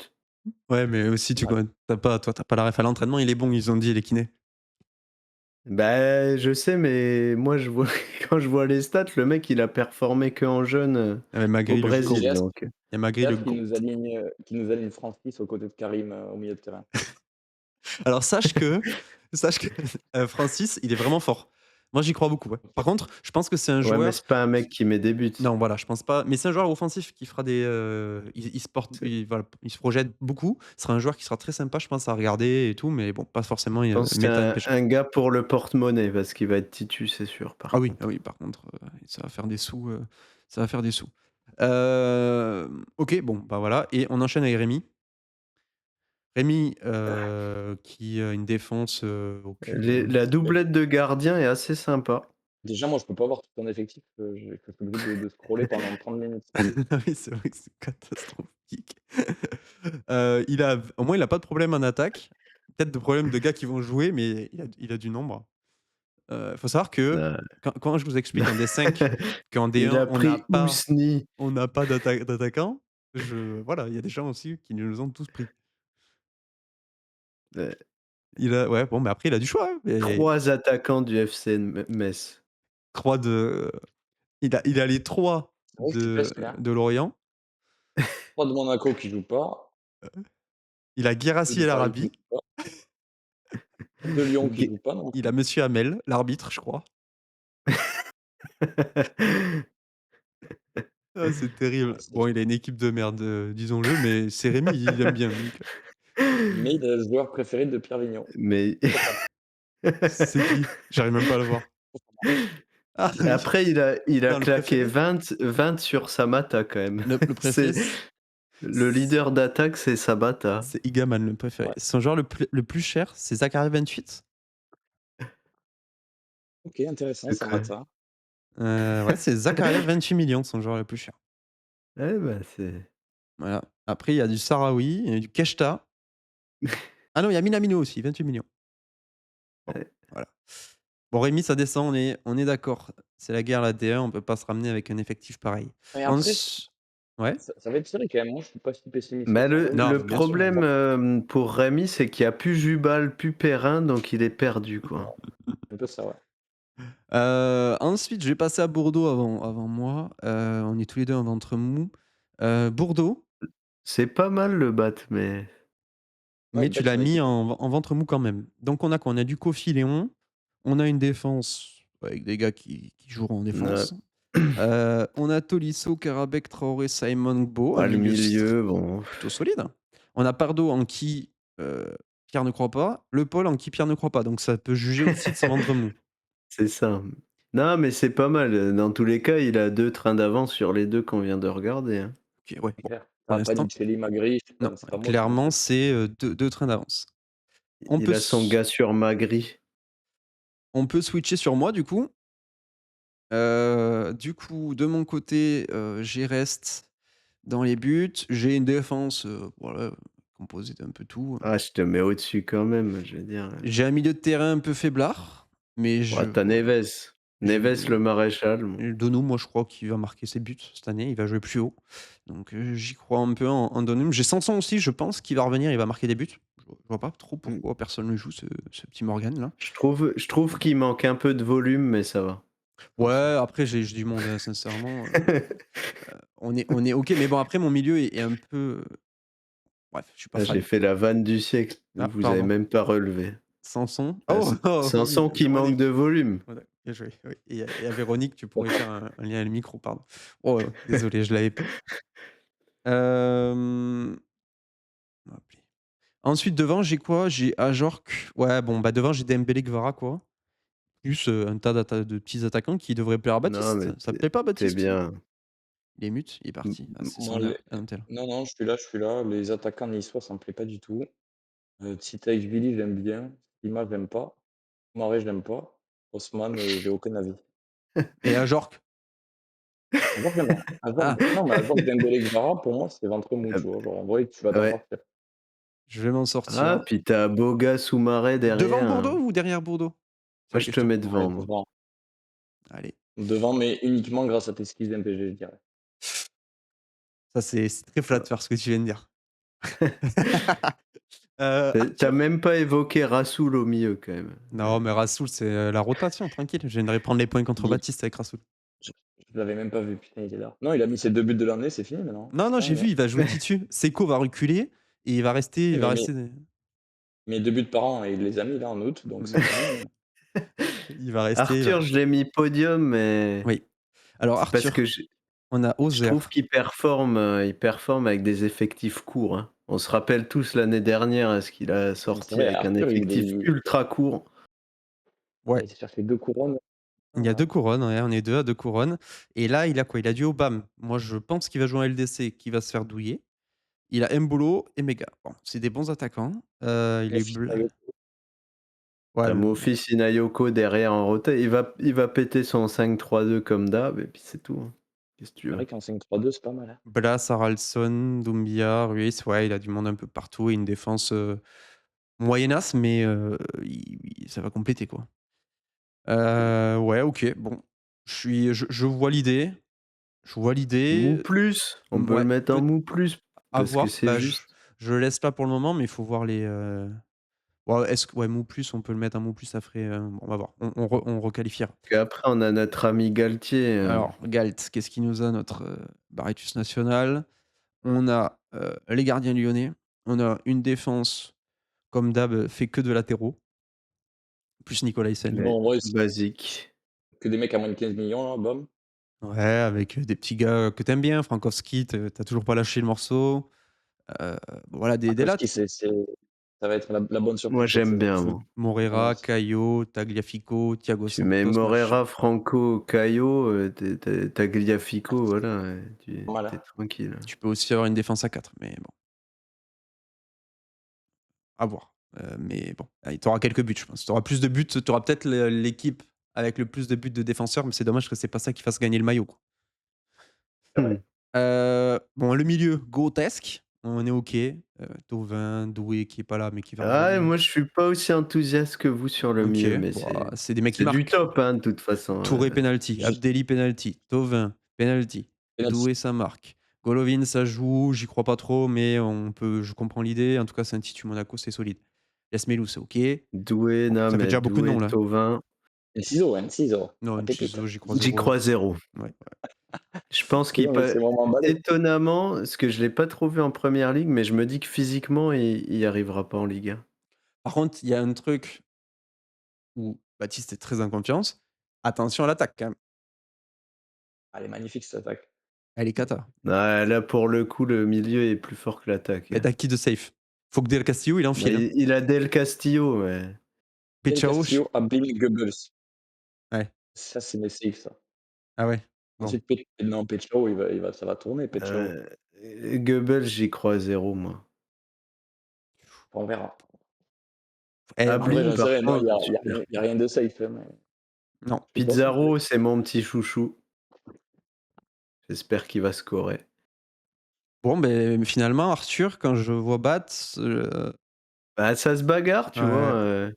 Ouais, mais aussi tu ouais. connais tu as pas la ref à l'entraînement, il est bon, ils ont dit les kinés. Bah, je sais, mais moi, je vois quand je vois les stats, le mec, il a performé qu'en jeune, Ah ouais, au Magri le GOAT. Brésil, J'ai hâte donc Il y a Magri j'ai le hâte GOAT. qu'il nous aligne Francis aux côtés de Karim, au milieu de terrain. Alors sache que, Francis, il est vraiment fort. Moi, j'y crois beaucoup, ouais. Par OK. contre, je pense que c'est un Ouais, mais joueur c'est pas un mec qui met des buts. non, voilà, je pense pas, mais c'est un joueur offensif qui fera des, il se porte C'est il voilà, il se projette beaucoup. Ce sera un joueur qui sera très sympa, je pense, à regarder et tout, mais bon, pas forcément, je pense que c'est méta MPG. un gars pour le porte-monnaie parce qu'il va être titu, c'est sûr, par Ah contre. oui, par contre, ça va faire des sous, ça va faire des sous. OK, bon, bah, voilà et on enchaîne avec Rémi. Rémi, qui a une défense, au cube, La doublette de gardien est assez sympa. Déjà, moi, je peux pas voir tout un effectif, je suis obligé de scroller pendant 30 minutes. Ah oui, c'est vrai que c'est catastrophique. Il a au moins, il a pas de problème en attaque. Peut-être de problème de gars qui vont jouer, mais il a du nombre. Faut savoir que Heu, quand je vous explique en D5 qu'en il D1, a pris Ousni. on n'a pas d'attaquant, voilà, il y a des gens aussi qui nous ont tous pris. Heu, Il a ouais, bon, mais après il a du choix, hein, mais 3 attaquants du FC Metz. croix de il a les 3 C'est vrai que tu pèses bien. de Lorient, 3 de Monaco qui jouent pas, il a 2 Guirassy de et Paris qui l'Arabie, jouent pas, 2 Lyon qui Gue jouent pas non il a plus. Monsieur Hamel, l'arbitre, je crois. Ah, c'est Ah, terrible. c'est Bon, il a une équipe de merde, disons-le, mais c'est Rémi, il aime bien donc mais il a le joueur préféré de Pierre Vigneault, Mais Fofana. c'est qui? J'arrive même pas à le voir. Fofana. Ah oui! après il a Non, le claqué préféré? 20 sur Samata quand même. Le préféré, C'est le leader d'attaque, c'est Sabata. c'est Igaman, le préféré. Ouais. Son joueur le plus cher, c'est Zakaria 28. OK, intéressant, ça va Secret. ça. Ouais, c'est Zakaria 28 millions, son joueur le plus cher. Eh bah, c'est Voilà. Après, il y a du Sahraoui, il y a du Keshta. Ah non, il y a Minamino aussi, 28 millions. Bon, ouais. voilà. Bon, Rémi, ça descend, on est d'accord. C'est la guerre, la D1, on peut pas se ramener avec un effectif pareil. Mais après, Ensu ouais? ça va être serré quand même. Moi, je suis pas si pessimiste que Bah, ça. le Oui, Non, le bien sûr. problème, pour Rémi, c'est qu'il y a plus Jubal, plus Perrin, donc il est perdu, quoi. un peu ça, ouais. Ensuite, je vais passer à Bordeaux avant moi. On est tous les 2 en ventre mou. Bordeaux, C'est pas mal le bat, mais Ouais, mais le tu bat, l'as il va être mis difficile. en ventre mou quand même. Donc on a quoi? On a du Kofi Léon, on a une défense avec des gars qui joueront en ouais. défense. On a Tolisso, Karabekh, Traoré, Simon Gbo, un Ah, le milieu milieu, bon, plutôt solide. On a Pardo en qui, Pierre ne croit pas, Le Paul en qui Pierre ne croit pas, donc ça peut juger aussi de son ventre mou. c'est ça. Non, mais c'est pas mal, dans tous les cas, il a 2 trains d'avance sur les 2 qu'on vient de regarder, hein. OK, ouais, C'est bon, clair. pour Ah, l'instant, Panicelli, Magri, non, c'est pas moche non clairement, plus. c'est, 2 trains d'avance. On peut Il a son s gars sur Magri. on peut switcher sur moi du coup. De mon côté, j'ai Rest dans les buts. J'ai une défense, voilà, composée d'un peu tout. Ah, je te mets au-dessus quand même, je veux dire, J'ai un milieu de terrain un peu faiblard, mais ouais, tu Neves. Neves j'ai le maréchal, bon. Donou, moi je crois qu'il va marquer ses buts cette année, il va jouer plus haut. Donc, j'y crois un peu en Donou. J'ai Sanson aussi, je pense qu'il va revenir, il va marquer des buts. Je vois pas trop Mmh. pourquoi personne ne joue ce petit Morgan là. Je trouve qu'il manque un peu de volume, mais ça va. Ouais, Enfin. après j'ai du monde, hein, sincèrement, on est OK, mais bon après mon milieu est un peu, bref, je suis pas Ah, j'ai fan. fait la vanne du siècle, Ah vous avez pardon, même pas relevé. Sanson. Ah, Oh! Oh oui, Sanson qui manque de Véronique. volume. Voilà, bien joué, oui et à Véronique, tu pourrais faire un lien à le micro, pardon. Oh, désolé, je l'avais pas. Hem, hop. Ensuite devant, j'ai quoi? J'ai Ajorc. Ouais, bon, bah, devant, j'ai Dembélé, Kvara, quoi. Plus, un tas de petits attaquants qui devraient plaire à Non, mais Baptiste. Ça te plaît pas tu Baptiste? bien. Il est mute? Il est M parti. Ah, c'est Moi, son les heure à l'hôtel. non, non, je suis là. Les attaquants niçois, ça me plaît pas du tout. Titaïchvili, j'aime bien. Sima, j'aime pas. Soumaré, je l'aime pas. Haussmann, j'ai aucun avis. Et Ajorc? Azor, j'aime bien. Azor, Ah! non, mais Azor, Dembélé, Kvara, pour moi, c'est ventre mou, Ah tu vois? Genre, en vrai, tu vas t'en ouais. sortir. Je vais m'en Ah, sortir. puis tu as Boga Soumaré Devant derrière, Bordeaux hein. ou derrière Bordeaux? C'est Moi, la je te question. mets Ouais, devant, moi. devant. Allez. Devant, mais uniquement grâce à tes skills d'MPG, je dirais. Ça, c'est très flatteur ce que tu viens de dire. Tu Arthur? même pas évoqué Rassoul au milieu, quand même. Non, mais Rassoul, c'est, la rotation, tranquille. Je viendrai prendre les points contre Il Baptiste avec Rassoul. je je l'avais même pas vu, putain, il est là. Non, il a mis ses 2 buts de l'année, c'est fini maintenant. Non, non, C'est j'ai vu, terminé. il va jouer titu. Seko va reculer et il Oui, va mais rester mes 2 buts par an et il les a mis là en août, donc c'est terminé maintenant. Il va rester, il va Arthur, je l'ai mis podium, mais oui. Alors c'est parce que Arthur, on a je trouve Ozer. qu'il performe avec des effectifs courts, hein. On se rappelle tous l'année dernière, ce qu'il a Mais c'est sorti vrai, avec un Arthur, effectif ultra court. il a Ouais, été chercher 2 couronnes. il y a 2 Hein. couronnes, ouais, on est 2 à 2 couronnes et là, il a quoi? Il a du Obama. Moi, je pense qu'il va jouer en LDC, qu'il va se faire douiller. Il a Embolo et Mega. Bon, c'est des bons attaquants. Il Mon est fils bleu Tayo, ouais, Tu Monfils, Inayoko derrière en rota, il va péter son 5-3-2 comme d'hab et puis c'est tout, hein. Qu'est-ce que tu c'est veux? vrai qu'en 5-3-2, c'est pas mal, hein. Blas, Haraldsson, Doumbia, Ruiz, ouais, il a du monde un peu partout et une défense, moyennasse mais il ça va compléter, quoi. Ouais, OK, bon. Je vois l'idée. Je vois Mou l'idée. plus, on peut le Ouais, mettre en peut mou plus à parce que voir. c'est Bah, juste. je le laisse là pour le moment, mais il faut voir les, ouais, est-ce que ouais, mou plus, on peut le mettre un mou plus, ça ferait, bon, on va voir. On requalifiera. Qu'après on a notre ami Galtier, Alors, Galt, qu'est-ce qu'il nous a notre, Barretus national? On a, les gardiens lyonnais. On a une défense, comme d'hab, fait que de latéraux, plus Nicolaïsen. ouais, Bon, en vrai, c'est basique. que des mecs à moins de 15 millions là, bam. Ouais, avec, des petits gars que t'aimes bien. Frankowski, tu toujours pas lâché le morceau. Heu, voilà, des Frankowski, lattes. ça va être la bonne Moi surprise cette j'aime saison, bien, je moi. Morera, j'annonce. Caio, Tagliafico, Thiago Tu mets Santos, machin. Morera, Franco, Caio, Tagliafico, voilà, Pas tu mal, es hein. tranquille. Tu peux aussi avoir une défense à 4, mais bon, à voir. Mais bon, allez, tu auras quelques buts, je pense. Tu auras plus de buts, tu auras peut-être l'équipe avec le plus de buts de défenseurs, mais c'est dommage que c'est pas ça qui fasse gagner le maillot, quoi. C'est vrai. Bon, le milieu, grotesque, on est OK. Thauvin, Doué qui est pas là, mais qui va Ah et revenir. moi je suis pas aussi enthousiaste que vous sur le OK, milieu, mais bah, c'est c'est des mecs qui c'est du marquent. top, hein, de toute façon, Touré penalty, Juste Abdelli penalty, Thauvin penalty, penalty. Doué ça marque, Golovin ça joue, j'y crois pas trop, mais je comprends l'idée. En tout cas, c'est un titu Monaco, c'est solide. Yasmelou, c'est OK. Doué, Bon, non ça fait mais déjà beaucoup de Doué, noms là. Thauvin, Enciso, ouais, Enciso, Non, la pépite. Ntchizo, j'y crois j'y zéro. crois zéro. Ouais. Je pense Et qu'il non, mais peut c'est vraiment emballé. étonnamment, parce que je l'ai pas trop vu en première ligue, mais je me dis que physiquement il y arrivera pas en Ligue 1. Par contre, il y a un truc où Baptiste est très en confiance. Attention à l'attaque quand même. Elle est magnifique cette attaque. Elle est cata. Ah, là pour le coup, le milieu est plus fort que l'attaque, Mais hein. tu qui de safe? Faut que Del Castillo, il Bah, enfile, hein. il a Del Castillo, ouais. Del Pechao, Castillo, Abim, Goebbels. ouais. Ça, c'est mes safe ça. Ah ouais? Bon. Ensuite, non, Petchao, ça va tourner, Petchao. Heu, Goebbels, j'y crois zéro moi. On verra. En vrai, En Ablin j'en sais par rien. Non, contre, super. y a rien de safe, hein, mais non. de toute façon, Pizarro, c'est mon petit chouchou. J'espère qu'il va scorer. Bon, ben finalement, Arthur, quand je vois Bats, Bah, ça se bagarre, tu vois? ouais,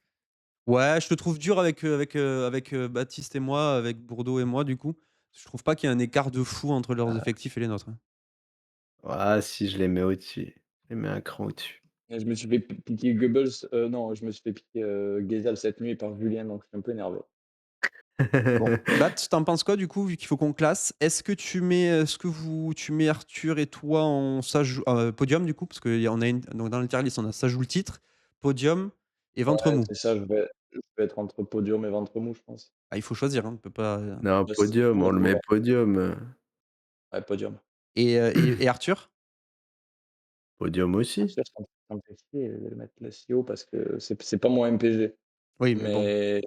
ouais, je te trouve dur avec Baptiste et moi, avec Bourdeau et moi, du coup. Je trouve pas qu'il y ait un écart de fou entre leurs effectifs et les nôtres, hein. Ah si, je les mets au-dessus. Je les mets un cran au-dessus. je me suis fait piquer Goebbels, non, je me suis fait piquer, Ghezzal cette nuit par Julien, donc je suis un peu énervé. Bon, Bat, tu en penses quoi, du coup, vu qu'il faut qu'on classe? Tu mets Arthur et toi en podium, du coup? Parce qu'on a une donc dans le tier list, on a ça joue le titre, podium et ventre Ouais, mou. c'est ça, je vais être entre podium et ventre mou, je pense. Ah, il faut choisir, hein, on peut pas, Non, Bah, c'est podium, on faut le faut met voir. podium. Ouais, podium. et Arthur? Podium aussi. Arthur, ça me fait chier de le mettre là si haut parce que c'est pas mon MPG, Oui, mais bon. mais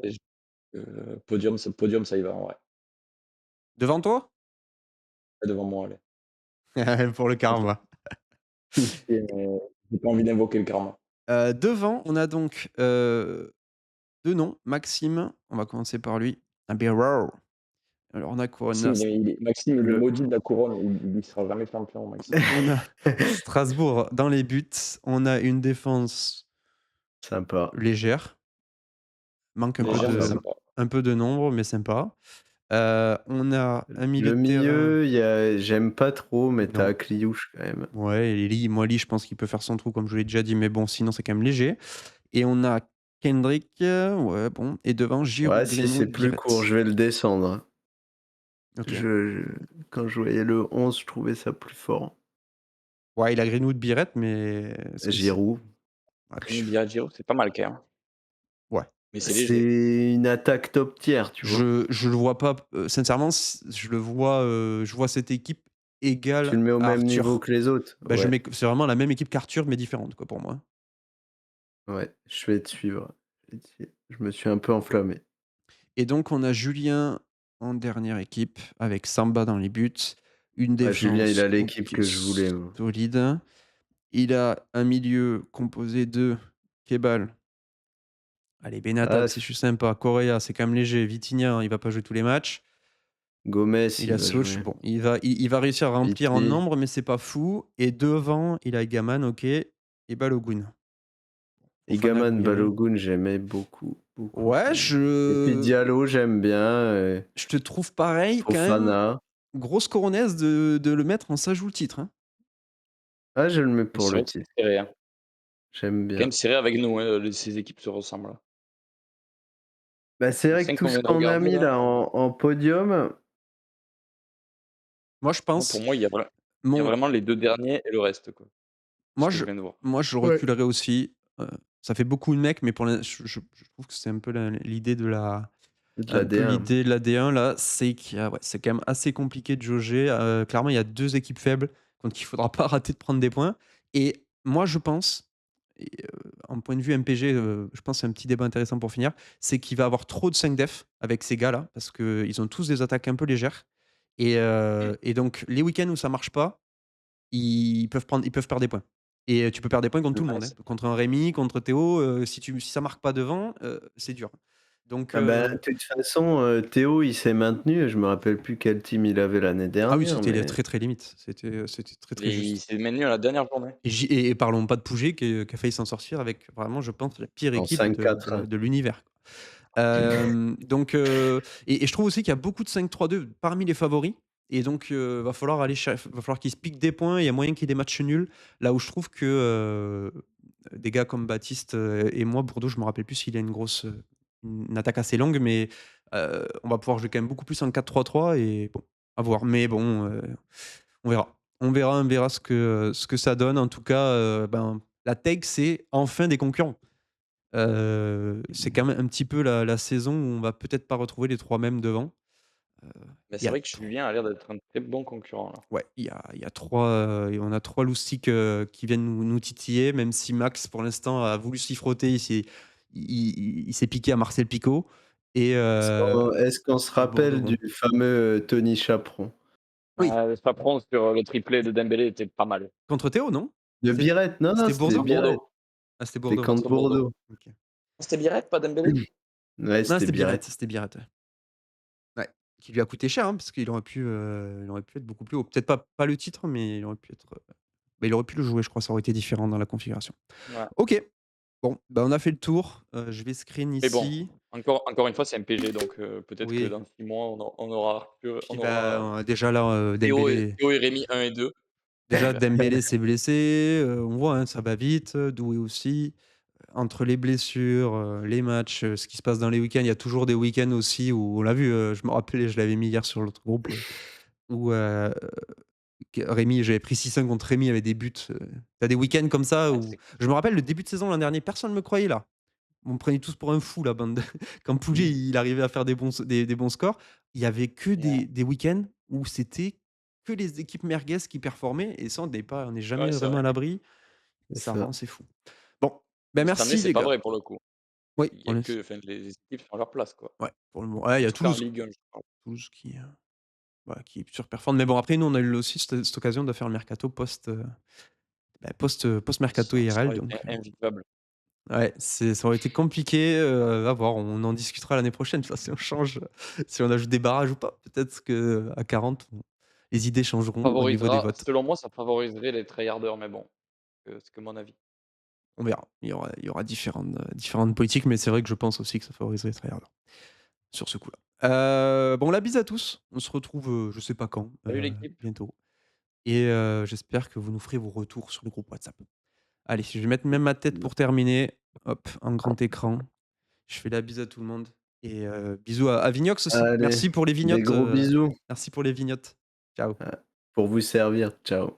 podium, ça y va, en vrai. Devant toi? Devant moi, allez. Pour le Ça me karma. fait chier, mais j'ai pas envie d'invoquer le karma. Devant, on a donc, 2 noms, Maxime, on va commencer par lui, Aberror. Alors on a quoi? On a Maxime, Maxime, il est Le maudit de la couronne, il sera jamais champion, Maxime. on a Strasbourg dans les buts, on a une défense Sympa. légère, manque Légère mais Pardon. sympa. un peu de nombre, mais sympa. On a un milieu Le de terrain milieu, j'aime pas trop, mais tu non, as Kliouche quand même. ouais et Ly, je pense qu'il peut faire son trou comme je l'ai déjà dit, mais bon, sinon c'est quand même léger et on a Kendrick, ouais bon et devant Ouais, Giroud, si, Greenwood, c'est plus Biret. court, je vais le descendre, hein. OK. Je quand je voyais le 11, je trouvais ça plus fort. Ouais, il a Greenwood, Biret, mais est-ce que c'est Giroud. ouais, Green Biagio, c'est pas mal quand même. ouais. Mais c'est léger. C'est une attaque top tier, tu vois? Je le vois pas, sincèrement, je vois cette équipe Tu égale le mets au à même niveau Arthur. que les autres? Bah, je Ouais, mets c'est vraiment la même équipe qu'Arthur, mais différente quoi, pour moi. ouais, je vais te suivre. Je me suis un peu enflammé. Et donc on a Julien en dernière équipe avec Samba dans les buts, une Ah, Julien, il défense a l'équipe OK, que je voulais, moi. solide. Il a un milieu composé de Kebal, allez Ah, Benatal, si je suis sympa, Correa, c'est quand même léger, Vitinha, il va pas jouer tous les matchs. Gomes, Il il a va Soch, jouer. bon, il va réussir à remplir en Viti. nombre, mais c'est pas fou. Et devant, il a Gaman, OK, et Balogun. Fofana, Igaman, Gouiri. Balogun, j'aimais beaucoup, beaucoup Ouais, Fofana. Et puis Diallo, j'aime bien, je te trouve pareil quand même, Fofana. grosse coronaise de le mettre en ça joue le titre, hein. Ah, je le mets Mais pour c'est vrai le que c'est titre. serré, hein. J'aime C'est quand bien. même serré avec nous, hein, ces équipes se ressemblent, hein. Bah, c'est Les vrai que 5 tout qu'on ce vient de qu'on a regarder mis là, là en podium, Moi, je moi pour pense, moi, il y a mon vraiment les 2 derniers et le reste, quoi. Ce moi que je je viens de voir. moi je ouais, reculerais aussi, ça fait beaucoup de mecs, mais pour l'in je trouve que c'est un peu l'idée de la de un la peu D1. l'idée de la D1 là, c'est qu'il y a ouais, c'est quand même assez compliqué de jauger, clairement, il y a 2 équipes faibles contre qui il faudra pas rater de prendre des points et moi, je pense et en point de vue MPG, je pense que c'est un petit débat intéressant pour finir, c'est qu'il va avoir trop de 5 def avec ces gars-là parce qu'ils ont tous des attaques un peu légères Mmh. et donc les week-ends où ça marche pas, ils peuvent perdre des points et tu peux perdre des points contre tout le Ouais, monde, hein. c'est Contre un Rémi, contre Théo, si ça marque pas devant, c'est dur. Donc Ah bah, de toute façon, Théo, il s'est maintenu. Je me rappelle plus quel team il avait l'année ah oui, dernière, c'était les mais très, très limite. C'était très, très il juste. s'est maintenu à la dernière journée. Et parlons pas de Pouget qui a failli s'en sortir avec vraiment, je pense, la pire en équipe 5-4. de l'univers. Donc et je trouve aussi qu'il y a beaucoup de 5-3-2 parmi les favoris et donc va falloir qu'ils se piquent des points. Il y a moyen qu'il y ait des matchs nuls. Là où je trouve que, des gars comme Baptiste, et moi, Bourdeau, je me rappelle plus s'il a une attaque assez longue, mais on va pouvoir jouer quand même beaucoup plus en 4-3-3 et bon, à voir. Mais bon, on verra. On verra ce que ça donne. En tout cas, ben, la Tech, c'est enfin des concurrents. C'est quand même un petit peu la saison où on va peut-être pas retrouver les 3 mêmes devant. Heu, Mais il y c'est a vrai que Julien a l'air d'être un très bon concurrent là. ouais, il y a 3, et on a 3 loustics, qui viennent nous titiller, même si Max, pour l'instant, a voulu s'y frotter. Il s'est piqué à Marcel Picault et Est-ce qu'on se et Bourdeaux, rappelle bon. du fameux, Tony Chaperon? Oui, Le Chaperon sur, le triplé de Dembélé était pas mal. contre Théo, non? De C'est Biret? Non, non, c'était c'était Contre Bourdeaux? Biret. Bordeaux, Ah, c'était C'était Bourdeaux. contre contre Bordeaux. Bordeaux. OK. C'était Biarritz, pas Dembélé? Ouais, Non, c'était Biret. C'était Biarrot, ouais. Ouais, qui lui a coûté cher, hein, parce il aurait pu être beaucoup plus haut. Peut-être pas le titre, mais il aurait pu être, bah, il aurait pu le jouer, je crois, ça aurait été différent dans la configuration. Ouais. OK, bon, bah, on a fait le tour, je vais screen Mais bon, ici. encore une fois, c'est MPG donc peut-être que Oui, dans 6 mois, on aura Arthur puis, bah, déjà là, Théo et Rémi 1 et 2. J'espère. Dembélé s'est blessé, on voit, hein, ça va vite, Doué aussi. Entre les blessures, les matchs, ce qui se passe dans les week-ends, il y a toujours des week-ends aussi où on l'a vu, je me rappelais, je l'avais mis hier sur l'autre groupe, où, Rémi, j'avais pris 6-5 contre Rémi avec des buts, tu des week-ends comme ça Ouais, où je me rappelle le début de saison l'an dernier, personne ne me croyait là. On me prenait tous pour un fou, la bande de quand Pouget, il arrivait à faire des bons scores, il y avait que ouais, des week-ends où c'était que les équipes merguez qui performaient et ça, on n'est jamais ouais, c'est vraiment vrai. à l'abri. C'est Ça ça. rend c'est fou. Bon, ben Mais cette année, merci c'est les pas gars. vrai pour le coup. Oui, Il y on a laisse que enfin les équipes sont à leur place, quoi. ouais, pour le moment ouais, il y En a tout cas en Toulouse Ligue 1, je parle. Toulouse qui, bah, qui surperforme mais bon après nous on a eu aussi cette occasion de faire le mercato post mercato Ça IRL aurait été donc invivable. ouais, ça aurait été compliqué, à voir, on en discutera l'année prochaine, tu vois? Si on change, si on ajoute des barrages ou pas. Peut-être qu'à 40 les idées changeront au niveau des votes. Selon moi, ça favoriserait les tryharders, mais bon, c'est que mon avis. On verra. Il y aura différentes politiques, mais c'est vrai que je pense aussi que ça favoriserait les tryhards sur ce coup-là. Bon la bise à tous. On se retrouve, je sais pas quand, Salut l'équipe. bientôt et j'espère que vous nous ferez vos retours sur le groupe WhatsApp. Allez, je vais mettre même ma tête pour terminer. Hop, en grand écran. Je fais la bise à tout le monde et bisous à Vignox aussi. Allez, Merci pour les des vignottes, gros bisous, merci pour les vignottes. Ciao. pour vous servir. Ciao.